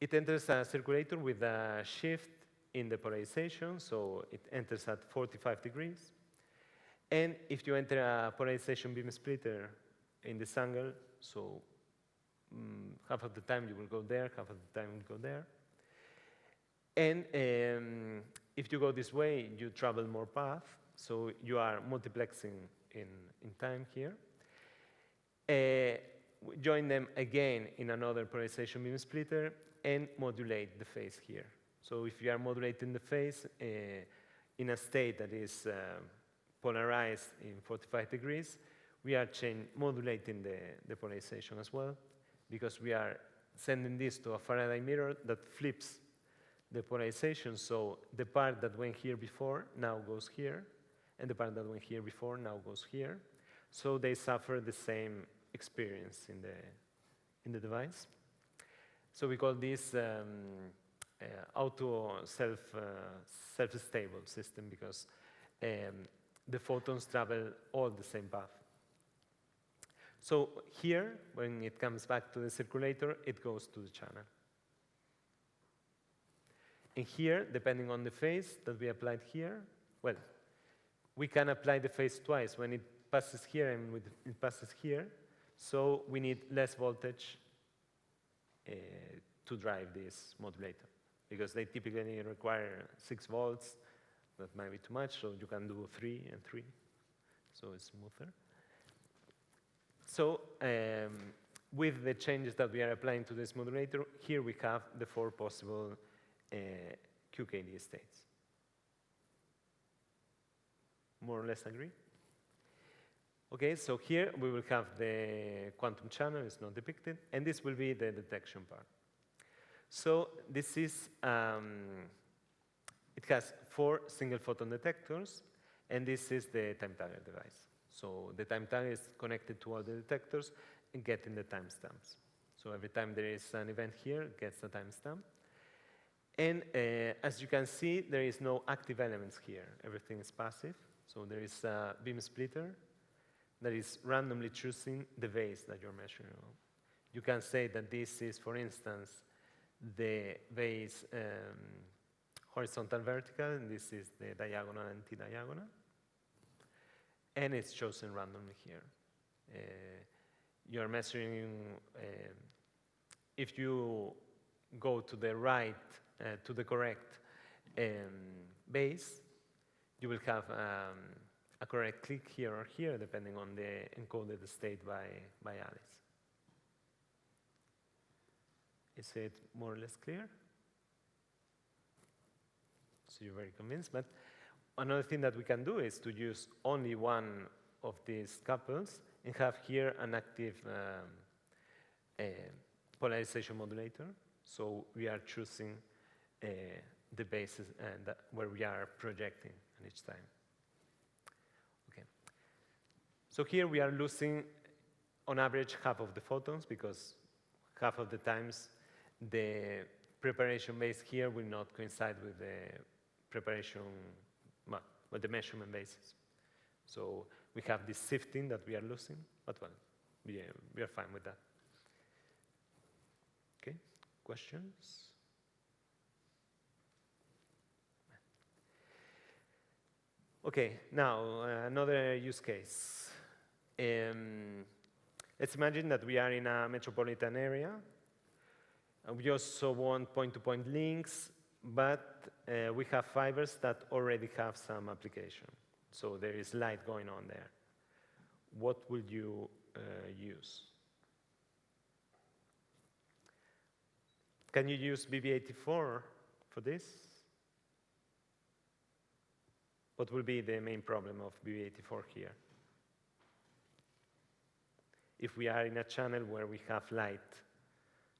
it enters a circulator with a shift in the polarization, so it enters at 45 degrees. And if you enter a polarization beam splitter in this angle, so half of the time you will go there, half of the time you will go there. And if you go this way, you travel more path, so you are multiplexing in time here. Join them again in another polarization beam splitter and modulate the phase here. So if you are modulating the phase in a state that is polarized in 45 degrees, we are modulating the polarization as well, because we are sending this to a Faraday mirror that flips the polarization. So the part that went here before now goes here, and the part that went here before now goes here. So they suffer the same experience in the device. So we call this auto self-stable system, because the photons travel all the same path. So here, when it comes back to the circulator, it goes to the channel. And here, depending on the phase that we applied here, well, we can apply the phase twice when it passes here and when it passes here. So we need less voltage to drive this modulator, because they typically require 6 volts. That might be too much, so you can do 3 and 3. So it's smoother. So with the changes that we are applying to this modulator, here we have the 4 possible QKD states. More or less agree? Okay, so here we will have the quantum channel, it's not depicted, and this will be the detection part. So this is, it has 4 single photon detectors, and this is the time tagger device. So the time tagger is connected to all the detectors and getting the timestamps. So every time there is an event here, it gets a timestamp. And as you can see, there is no active elements here. Everything is passive. So there is a beam splitter that is randomly choosing the base that you're measuring on. You can say that this is, for instance, the base horizontal vertical, and this is the diagonal anti-diagonal. And it's chosen randomly here. You're measuring, if you go to the right, to the correct base, you will have a correct click here or here, depending on the encoded state by Alice. Is it more or less clear? So you're very convinced, but another thing that we can do is to use only one of these couples and have here an active polarization modulator. So we are choosing the bases and where we are projecting at each time. Okay. So here we are losing, on average, half of the photons, because half of the times the preparation base here will not coincide with the preparation, with the measurement basis. So we have this shifting that we are losing, but well, we are fine with that. Okay, questions? Okay, now another use case. Let's imagine that we are in a metropolitan area. We also want point-to-point links, but we have fibers that already have some application. So there is light going on there. What would you use? Can you use BB84 for this? What will be the main problem of BB84 here? If we are in a channel where we have light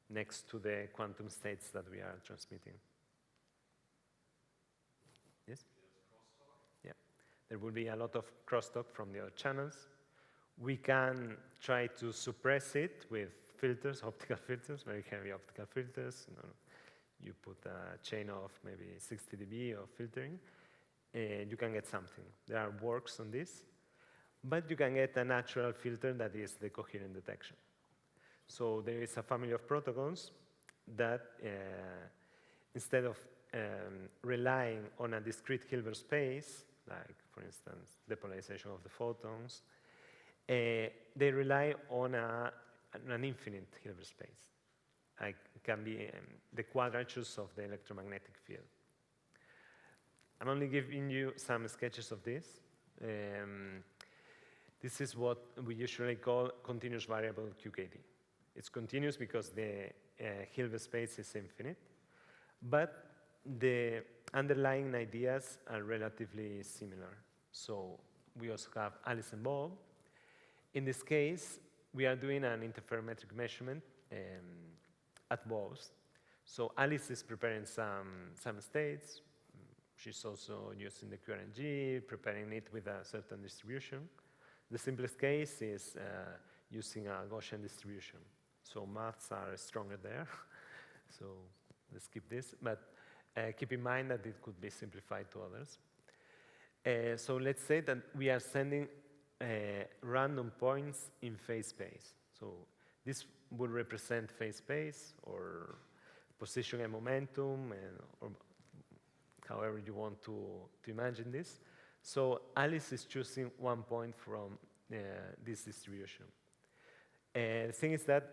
next to the quantum states that we are transmitting. Yes? Yeah. There will be a lot of crosstalk from the other channels. We can try to suppress it with filters, optical filters, very heavy optical filters. You put a chain of maybe 60 dB of filtering, and you can get something. There are works on this, but you can get a natural filter that is the coherent detection. So there is a family of protocols that instead of relying on a discrete Hilbert space, like for instance, the polarization of the photons, they rely on an infinite Hilbert space. Like it can be the quadratures of the electromagnetic field. I'm only giving you some sketches of this. This is what we usually call continuous variable QKD. It's continuous because the Hilbert space is infinite, but the underlying ideas are relatively similar. So we also have Alice and Bob. In this case, we are doing an interferometric measurement at Bob's. So Alice is preparing some states. She's also using the QRNG, preparing it with a certain distribution. The simplest case is using a Gaussian distribution. So maths are stronger there. So let's skip this. But keep in mind that it could be simplified to others. So let's say that we are sending random points in phase space. So this would represent phase space or position and momentum, or however you want to imagine this. So Alice is choosing one point from this distribution. The thing is that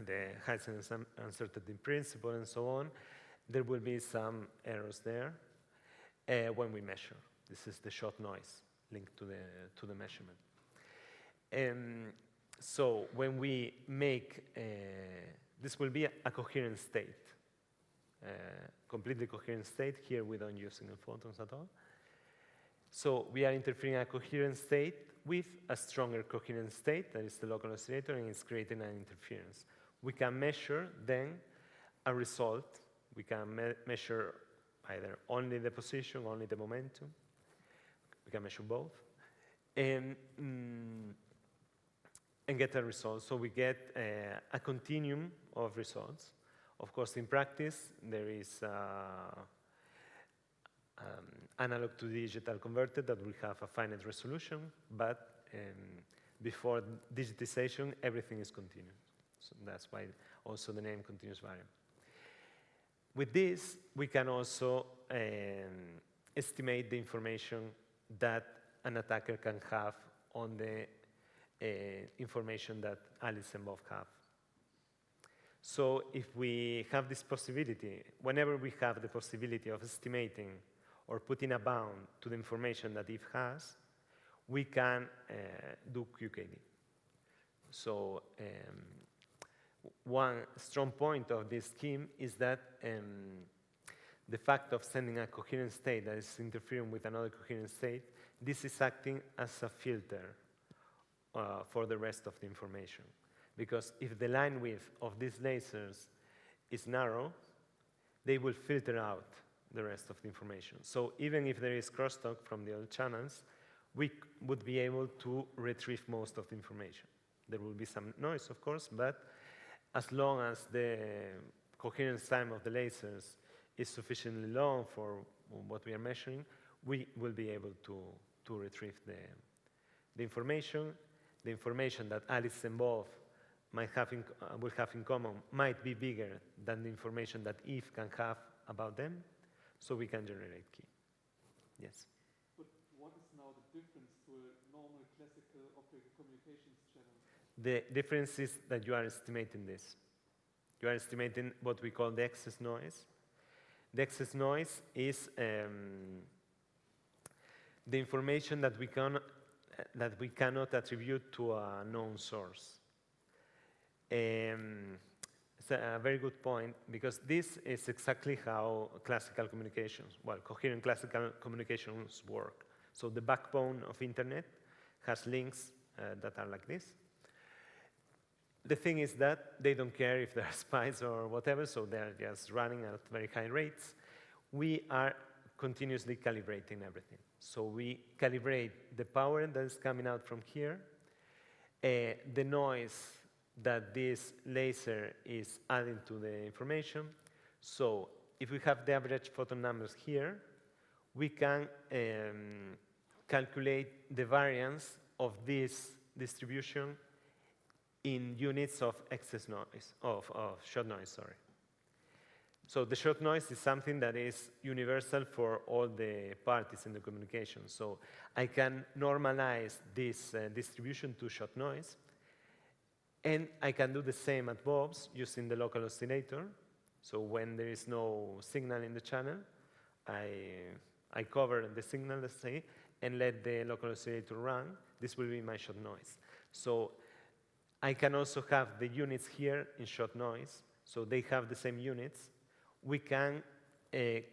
the height and uncertainty principle and so on, there will be some errors there when we measure. This is the shot noise linked to the measurement. So when we make, this will be a coherent state, completely coherent state. Here we don't use single photons at all. So we are interfering a coherent state with a stronger coherent state, that is the local oscillator, and it's creating an interference. We can measure then a result. We can measure either only the position, only the momentum. We can measure both. And get a result. So we get a continuum of results. Of course, in practice, there is analog to digital converter that will have a finite resolution, but before digitization, everything is continuous. So that's why also the name continuous variable. With this, we can also estimate the information that an attacker can have on the information that Alice and Bob have. So if we have this possibility, whenever we have the possibility of estimating or putting a bound to the information that Eve has, we can do QKD. So one strong point of this scheme is that the fact of sending a coherent state that is interfering with another coherent state, this is acting as a filter for the rest of the information. Because if the line width of these lasers is narrow, they will filter out the rest of the information. So even if there is crosstalk from the other channels, we would be able to retrieve most of the information. There will be some noise, of course, but as long as the coherence time of the lasers is sufficiently long for what we are measuring, we will be able to retrieve the information. The information that Alice and Bob will have in common might be bigger than the information that Eve can have about them, so we can generate key. Yes? But what is now the difference to a normal classical optical communications channel? The difference is that you are estimating this. You are estimating what we call the excess noise. The excess noise is the information that we cannot attribute to a known source. It's a very good point, because this is exactly how classical communications, well, coherent classical communications work. So the backbone of internet has links that are like this. The thing is that they don't care if there are spies or whatever, so they're just running at very high rates. We are continuously calibrating everything. So we calibrate the power that is coming out from here, the noise that this laser is adding to the information. So if we have the average photon numbers here, we can calculate the variance of this distribution in units of excess noise, of shot noise, sorry. So the shot noise is something that is universal for all the parties in the communication. So I can normalize this distribution to shot noise, and I can do the same at Bob's using the local oscillator. So when there is no signal in the channel, I cover the signal, let's say, and let the local oscillator run. This will be my shot noise. So I can also have the units here in shot noise, so they have the same units. We can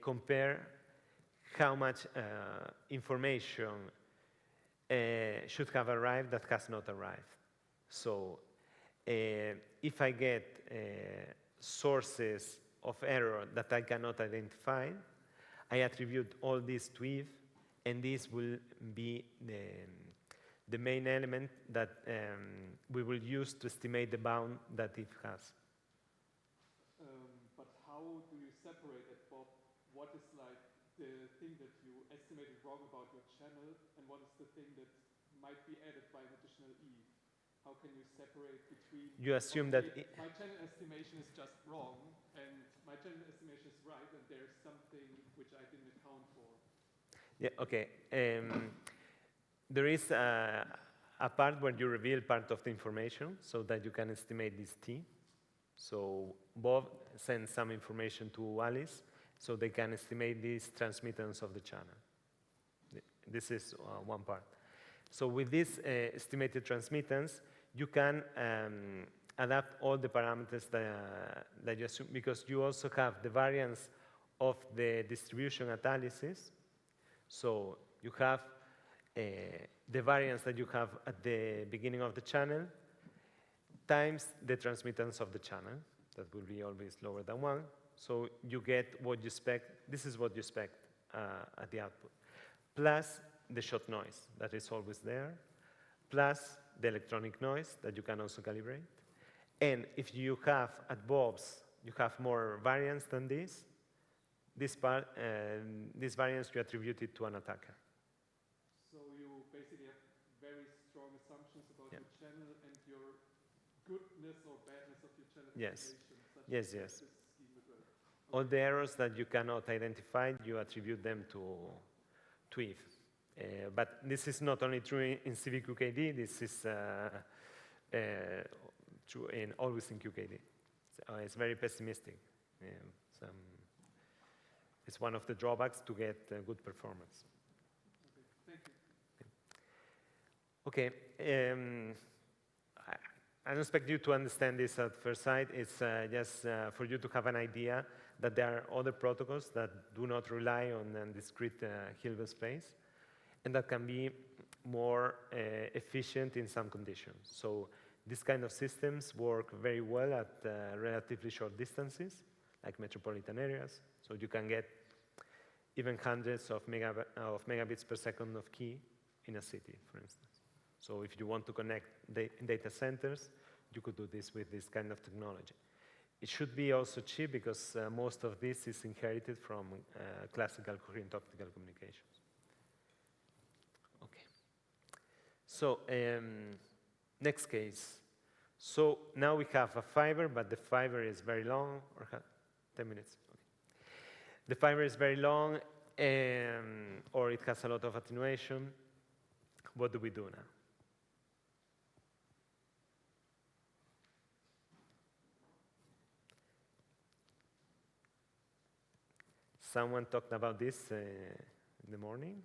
compare how much information should have arrived that has not arrived. So if I get sources of error that I cannot identify, I attribute all this to Eve, and this will be the main element that we will use to estimate the bound that Eve has. But how do you separate it, Bob? What is like the thing that you estimated wrong wrong about your channel and what is the thing that might be added by an additional E? How can you separate between... You assume that... my channel estimation is just wrong, and my channel estimation is right, and there's something which I didn't account for. Yeah, okay. There is a part where you reveal part of the information so that you can estimate this T. So Bob sends some information to Alice so they can estimate this transmittance of the channel. This is one part. So with this estimated transmittance, you can adapt all the parameters that you assume, because you also have the variance of the distribution at Alice's. So you have the variance that you have at the beginning of the channel times the transmittance of the channel. That will be always lower than 1. So you get what you expect. This is what you expect at the output. Plus the shot noise that is always there. Plus the electronic noise that you can also calibrate. And if you have at Bob's, you have more variance than this, this variance you attribute it to an attacker. So you basically have very strong assumptions about Yeah. your channel and your goodness or badness of your channel Yes. estimation. such Yes, that yes. this scheme would work. All the errors that you cannot identify, you attribute them to IF. But this is not only true in CVQKD, this is true always in QKD. So, it's very pessimistic. It's one of the drawbacks to get good performance. Okay, thank you. Okay. I don't expect you to understand this at first sight. It's just for you to have an idea that there are other protocols that do not rely on a discrete Hilbert space, and that can be more efficient in some conditions. So these kind of systems work very well at relatively short distances, like metropolitan areas. So you can get even hundreds of megabits per second of key in a city, for instance. So if you want to connect data centers, you could do this with this kind of technology. It should be also cheap because most of this is inherited from classical coherent optical communications. Okay. So next case. So now we have a fiber, but the fiber is very long, or 10 minutes. Okay. The fiber is very long, or it has a lot of attenuation. What do we do now? Someone talked about this in the morning.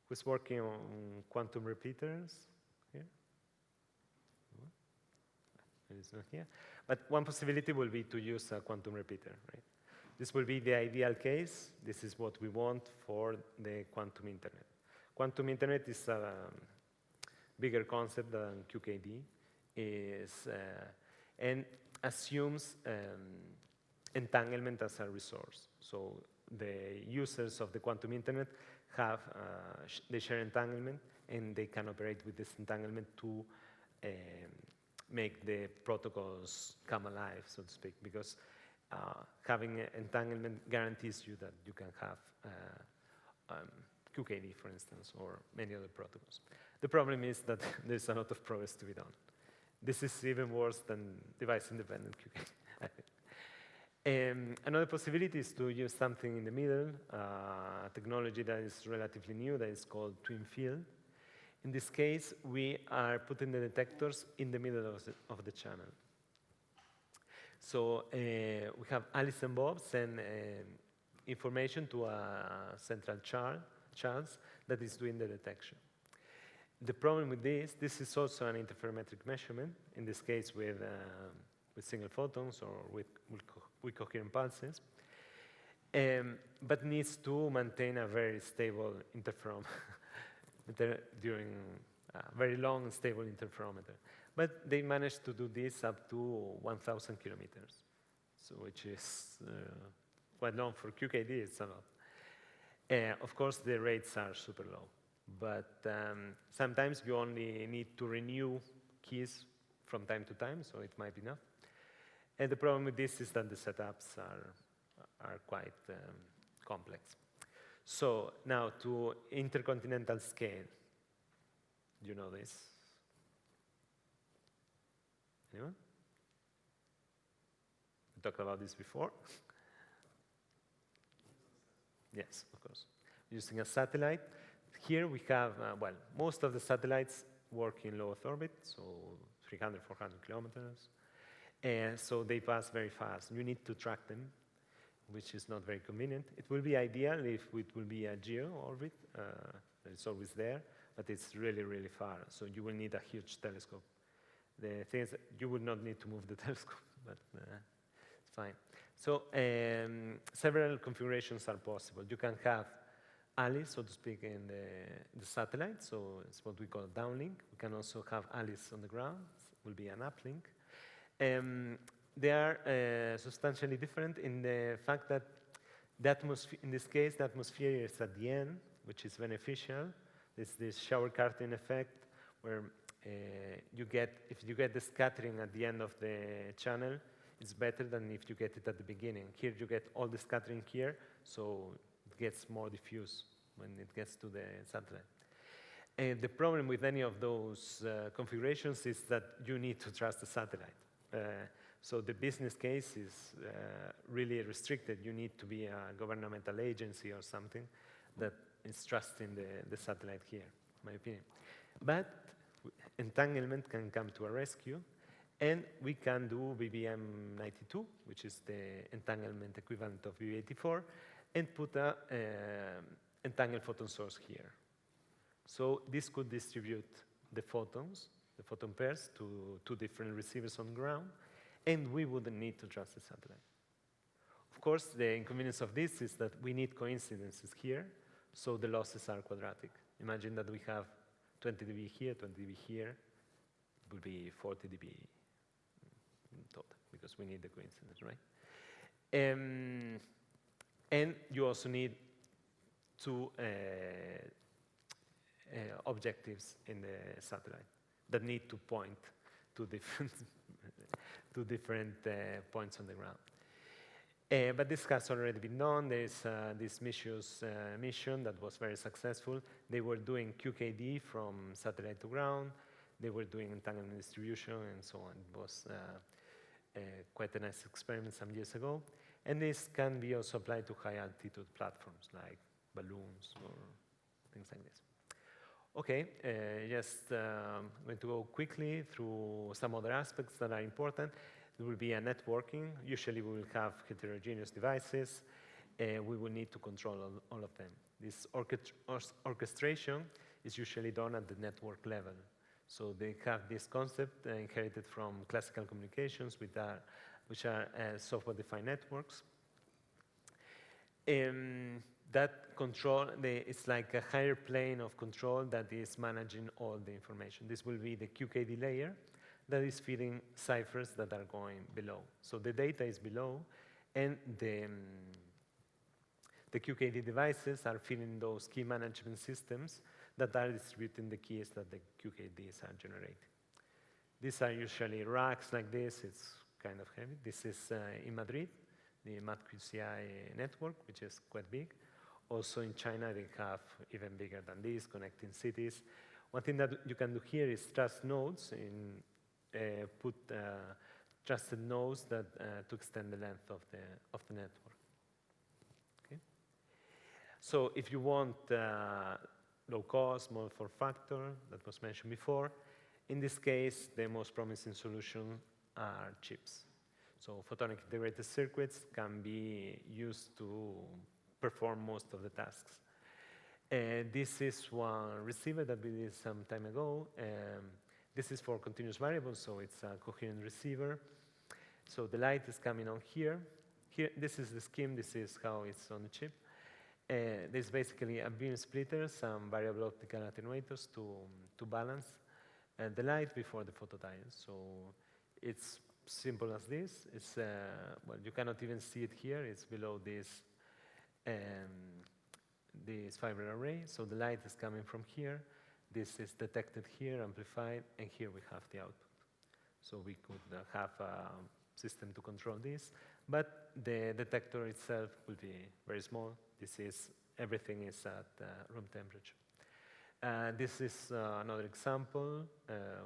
Who's working on quantum repeaters here? It's not here. But one possibility will be to use a quantum repeater, right? This will be the ideal case. This is what we want for the quantum internet. Quantum internet is a bigger concept than QKD, and assumes entanglement as a resource. So the users of the quantum internet have, they share entanglement, and they can operate with this entanglement to make the protocols come alive, so to speak, because having entanglement guarantees you that you can have QKD, for instance, or many other protocols. The problem is that there's a lot of progress to be done. This is even worse than device-independent QKD, I think. Another possibility is to use something in the middle, a technology that is relatively new that is called twin field. In this case, we are putting the detectors in the middle of the channel. So we have Alice and Bob send information to a central charge that is doing the detection. The problem with this is also an interferometric measurement, in this case with single photons or with coherent pulses, but needs to maintain a very stable interferometer during a very long stable interferometer. But they managed to do this up to 1,000 kilometers, so which is quite long for QKD. It's a lot. Of course, the rates are super low, but sometimes you only need to renew keys from time to time, so it might be enough. And the problem with this is that the setups are quite complex. So now to intercontinental scale. Do you know this? Anyone? We talked about this before. Yes, of course. Using a satellite. Here we have, well, most of the satellites work in low Earth orbit, so 300, 400 kilometers. And so they pass very fast. You need to track them, which is not very convenient. It will be ideal if it will be a geo orbit. It's always there, but it's really, really far. So you will need a huge telescope. The thing is that you will not need to move the telescope, but it's fine. So several configurations are possible. You can have ALICE, so to speak, in the satellite, so it's what we call a downlink. We can also have ALICE on the ground, it will be an uplink. They are substantially different in the fact that the atmosphere, in this case, the atmosphere is at the end, which is beneficial. There's this shower curtain effect where if you get the scattering at the end of the channel, it's better than if you get it at the beginning. Here you get all the scattering here, so it gets more diffuse when it gets to the satellite. The problem with any of those configurations is that you need to trust the satellite. So the business case is really restricted. You need to be a governmental agency or something that is trusting the satellite here, in my opinion. But entanglement can come to a rescue, and we can do BBM92, which is the entanglement equivalent of BB84, and put a entangled photon source here. So this could distribute the photons, the photon pairs, to two different receivers on ground, and we wouldn't need to trust the satellite. Of course, the inconvenience of this is that we need coincidences here, so the losses are quadratic. Imagine that we have 20 dB here, 20 dB here. It would be 40 dB in total, because we need the coincidence, right? And you also need two objectives in the satellite that need to point to different points on the ground. But this has already been done. There is this mission that was very successful. They were doing QKD from satellite to ground. They were doing entanglement distribution and so on. It was quite a nice experiment some years ago. And this can be also applied to high altitude platforms like balloons or things like this. Okay, just going to go quickly through some other aspects that are important. There will be a networking. Usually we will have heterogeneous devices. We will need to control all of them. This orchestration is usually done at the network level. So they have this concept inherited from classical communications, which are software-defined networks. That control, it's like a higher plane of control that is managing all the information. This will be the QKD layer that is feeding ciphers that are going below. So the data is below, and the QKD devices are feeding those key management systems that are distributing the keys that the QKDs are generating. These are usually racks like this. It's kind of heavy. This is in Madrid, the MCQST network, which is quite big. Also in China, they have even bigger than this, connecting cities. One thing that you can do here is trust nodes, put trusted nodes that to extend the length of the network. Okay. So if you want low cost, small form factor, that was mentioned before, in this case, the most promising solution are chips. So photonic integrated circuits can be used to perform most of the tasks. This is one receiver that we did some time ago. This is for continuous variables, so it's a coherent receiver. So the light is coming on here. This is the scheme. This is how it's on the chip. There's basically a beam splitter, some variable optical attenuators to balance the light before the photodiodes. So it's simple as this. It's well, you cannot even see it here. It's below this fiber array. So the light is coming from here. This is detected here, amplified, and here we have the output. So we could have a system to control this, but the detector itself will be very small. This is everything is at room temperature. This is another example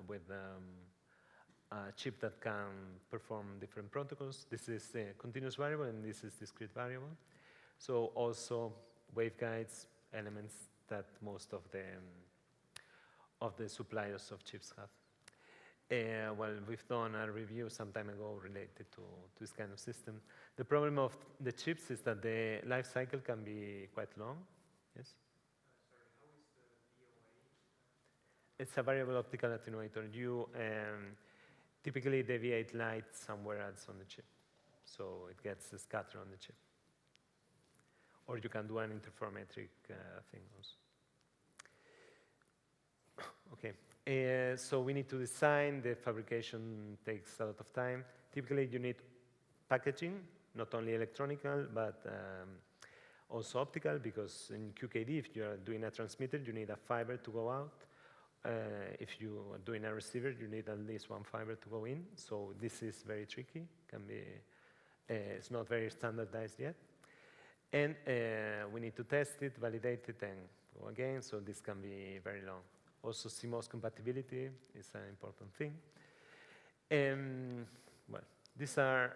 with a chip that can perform different protocols. This is a continuous variable, and this is discrete variable. So also waveguides, elements that most of the suppliers of chips have. Well, we've done a review some time ago related to this kind of system. The problem of the chips is that the life cycle can be quite long. Yes? Sorry, how is the VOA? It's a variable optical attenuator. You typically deviate light somewhere else on the chip. So it gets scattered on the chip. Or you can do an interferometric thing also. Okay. So we need to design. The fabrication takes a lot of time. Typically, you need packaging, not only electronical, but also optical, because in QKD, if you are doing a transmitter, you need a fiber to go out. If you are doing a receiver, you need at least one fiber to go in. So this is very tricky. It's not very standardized yet. And we need to test it, validate it, and go again. So this can be very long. Also, CMOS compatibility is an important thing. Well, these are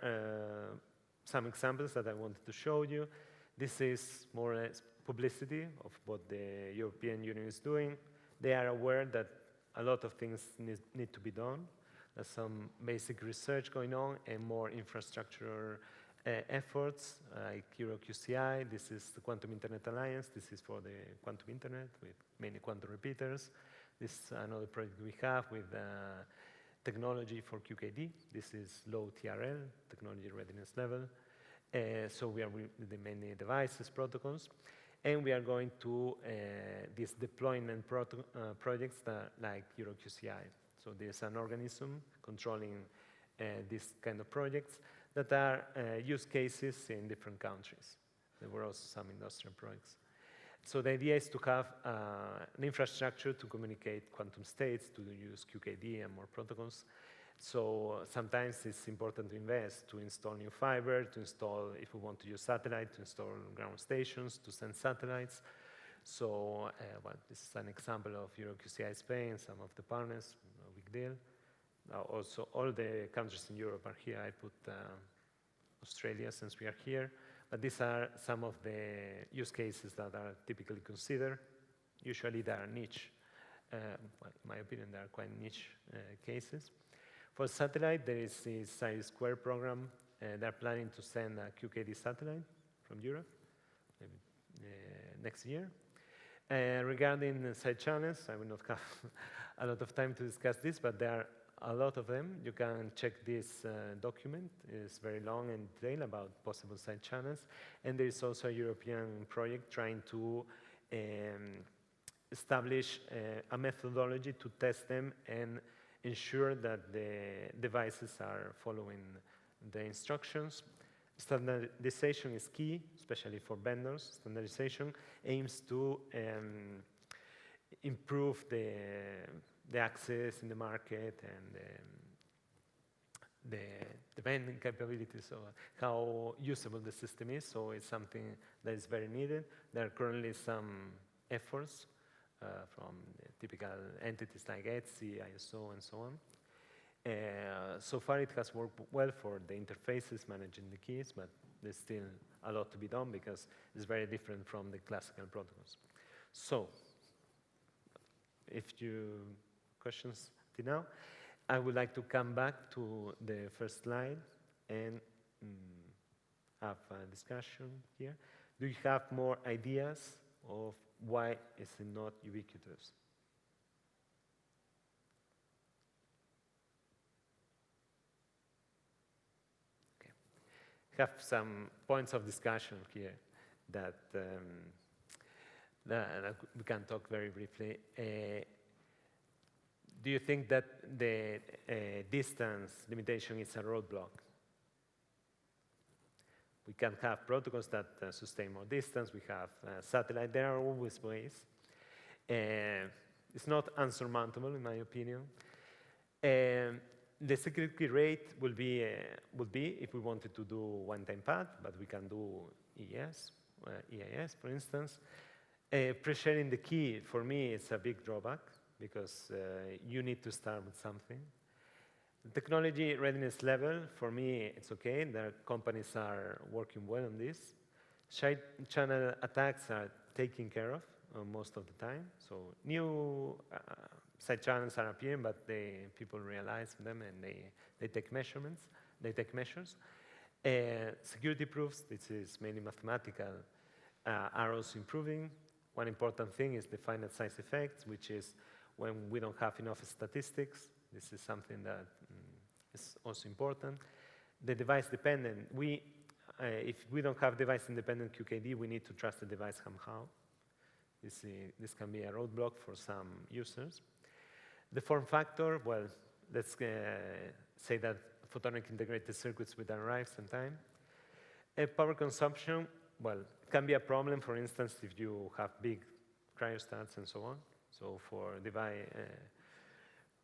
some examples that I wanted to show you. This is more or less publicity of what the European Union is doing. They are aware that a lot of things need to be done. There's some basic research going on and more infrastructure efforts like EuroQCI. This is the Quantum Internet Alliance. This is for the quantum internet with many quantum repeaters. This is another project we have with technology for QKD. This is low TRL, technology readiness level. So we are with the many devices, protocols. And we are going to these deployment projects that, like EuroQCI. So there's an organism controlling these kind of projects that are use cases in different countries. There were also some industrial projects. So the idea is to have an infrastructure to communicate quantum states, to use QKD and more protocols. So sometimes it's important to invest, to install new fiber, to install, if we want to use satellite, to install ground stations, to send satellites. So well, this is an example of EuroQCI Spain, some of the partners, no big deal. Also, all the countries in Europe are here. I put Australia since we are here. But these are some of the use cases that are typically considered. Usually they are niche. Well, in my opinion, they are quite niche cases. For satellite, there is the SIRIS² program. They're planning to send a QKD satellite from Europe maybe, next year. Regarding side channels, I will not have a lot of time to discuss this, but there are a lot of them. You can check this document. It's very long and detailed about possible side channels. And there is also a European project trying to establish a methodology to test them and ensure that the devices are following the instructions. Standardization is key, especially for vendors. Standardization aims to improve the access in the market and the vending capabilities, so how usable the system is. So it's something that is very needed. There are currently some efforts from typical entities like ETSI, ISO, and so on. So far, it has worked well for the interfaces, managing the keys, but there's still a lot to be done because it's very different from the classical protocols. So, if you questions till now, I would like to come back to the first slide and have a discussion here. Do you have more ideas of why is it not ubiquitous? Okay. Have some points of discussion here that, that we can talk very briefly. Do you think that the distance limitation is a roadblock? We can have protocols that sustain more distance. We have satellite. There are always ways. It's not unsurmountable, in my opinion. The security rate would be if we wanted to do one-time path, but we can do ES EIS, for instance. Pre-sharing the key, for me, is a big drawback because you need to start with something. Technology readiness level, for me, it's okay. The companies are working well on this. Side channel attacks are taken care of most of the time. So new side channels are appearing, but people realize them and they take measurements. They take measures. Security proofs, this is mainly mathematical, are also improving. One important thing is the finite size effect, which is when we don't have enough statistics. This is something that is also important. The device dependent, if we don't have device independent QKD, we need to trust the device somehow. This can be a roadblock for some users. The form factor, well, let's say that photonic integrated circuits will arrive sometime. Power consumption, well, it can be a problem, for instance, if you have big cryostats and so on. So for device,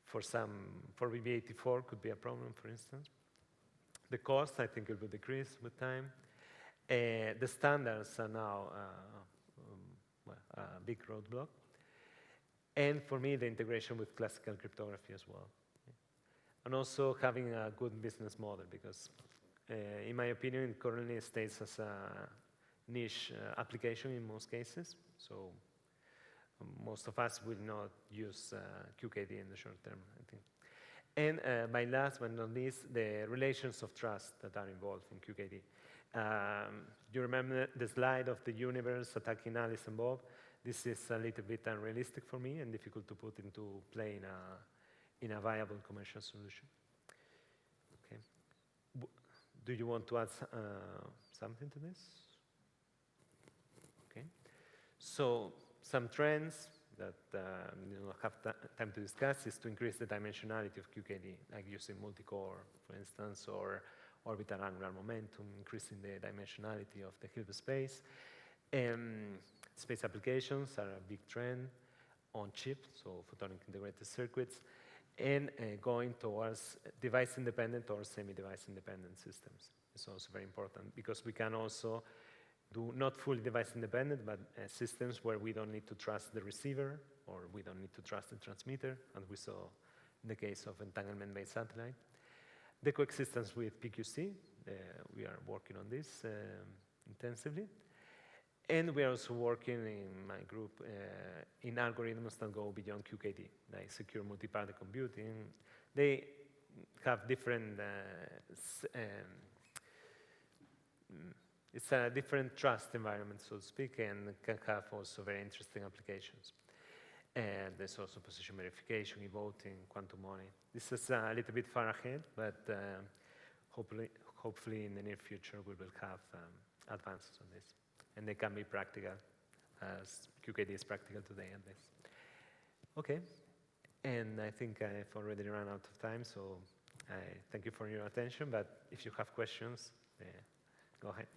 for BB84 could be a problem, for instance. The cost, I think, it will decrease with time. The standards are now a big roadblock. And for me, the integration with classical cryptography as well. And also having a good business model, because in my opinion, it currently stays as a niche application in most cases. So most of us will not use QKD in the short term, I think. And by last but not least, the relations of trust that are involved in QKD. You remember the slide of the universe attacking Alice and Bob? This is a little bit unrealistic for me and difficult to put into play in a viable commercial solution. Okay. Do you want to add something to this? Okay. So some trends that you don't have time to discuss is to increase the dimensionality of QKD, like using multi-core, for instance, or orbital angular momentum, increasing the dimensionality of the Hilbert space. Space applications are a big trend on chip, so photonic integrated circuits, and going towards device-independent or semi-device independent systems. It's also very important because we can also do not fully device-independent, but systems where we don't need to trust the receiver or we don't need to trust the transmitter, as we saw in the case of entanglement-based satellite. The coexistence with PQC, we are working on this intensively. And we are also working in my group in algorithms that go beyond QKD, like secure multi-party computing. They have different, it's a different trust environment, so to speak, and can have also very interesting applications. And there's also position verification, e-voting, quantum money. This is a little bit far ahead, but hopefully in the near future we will have advances on this. And they can be practical, as QKD is practical today at least. Okay, and I think I've already run out of time, so I thank you for your attention, but if you have questions, go ahead.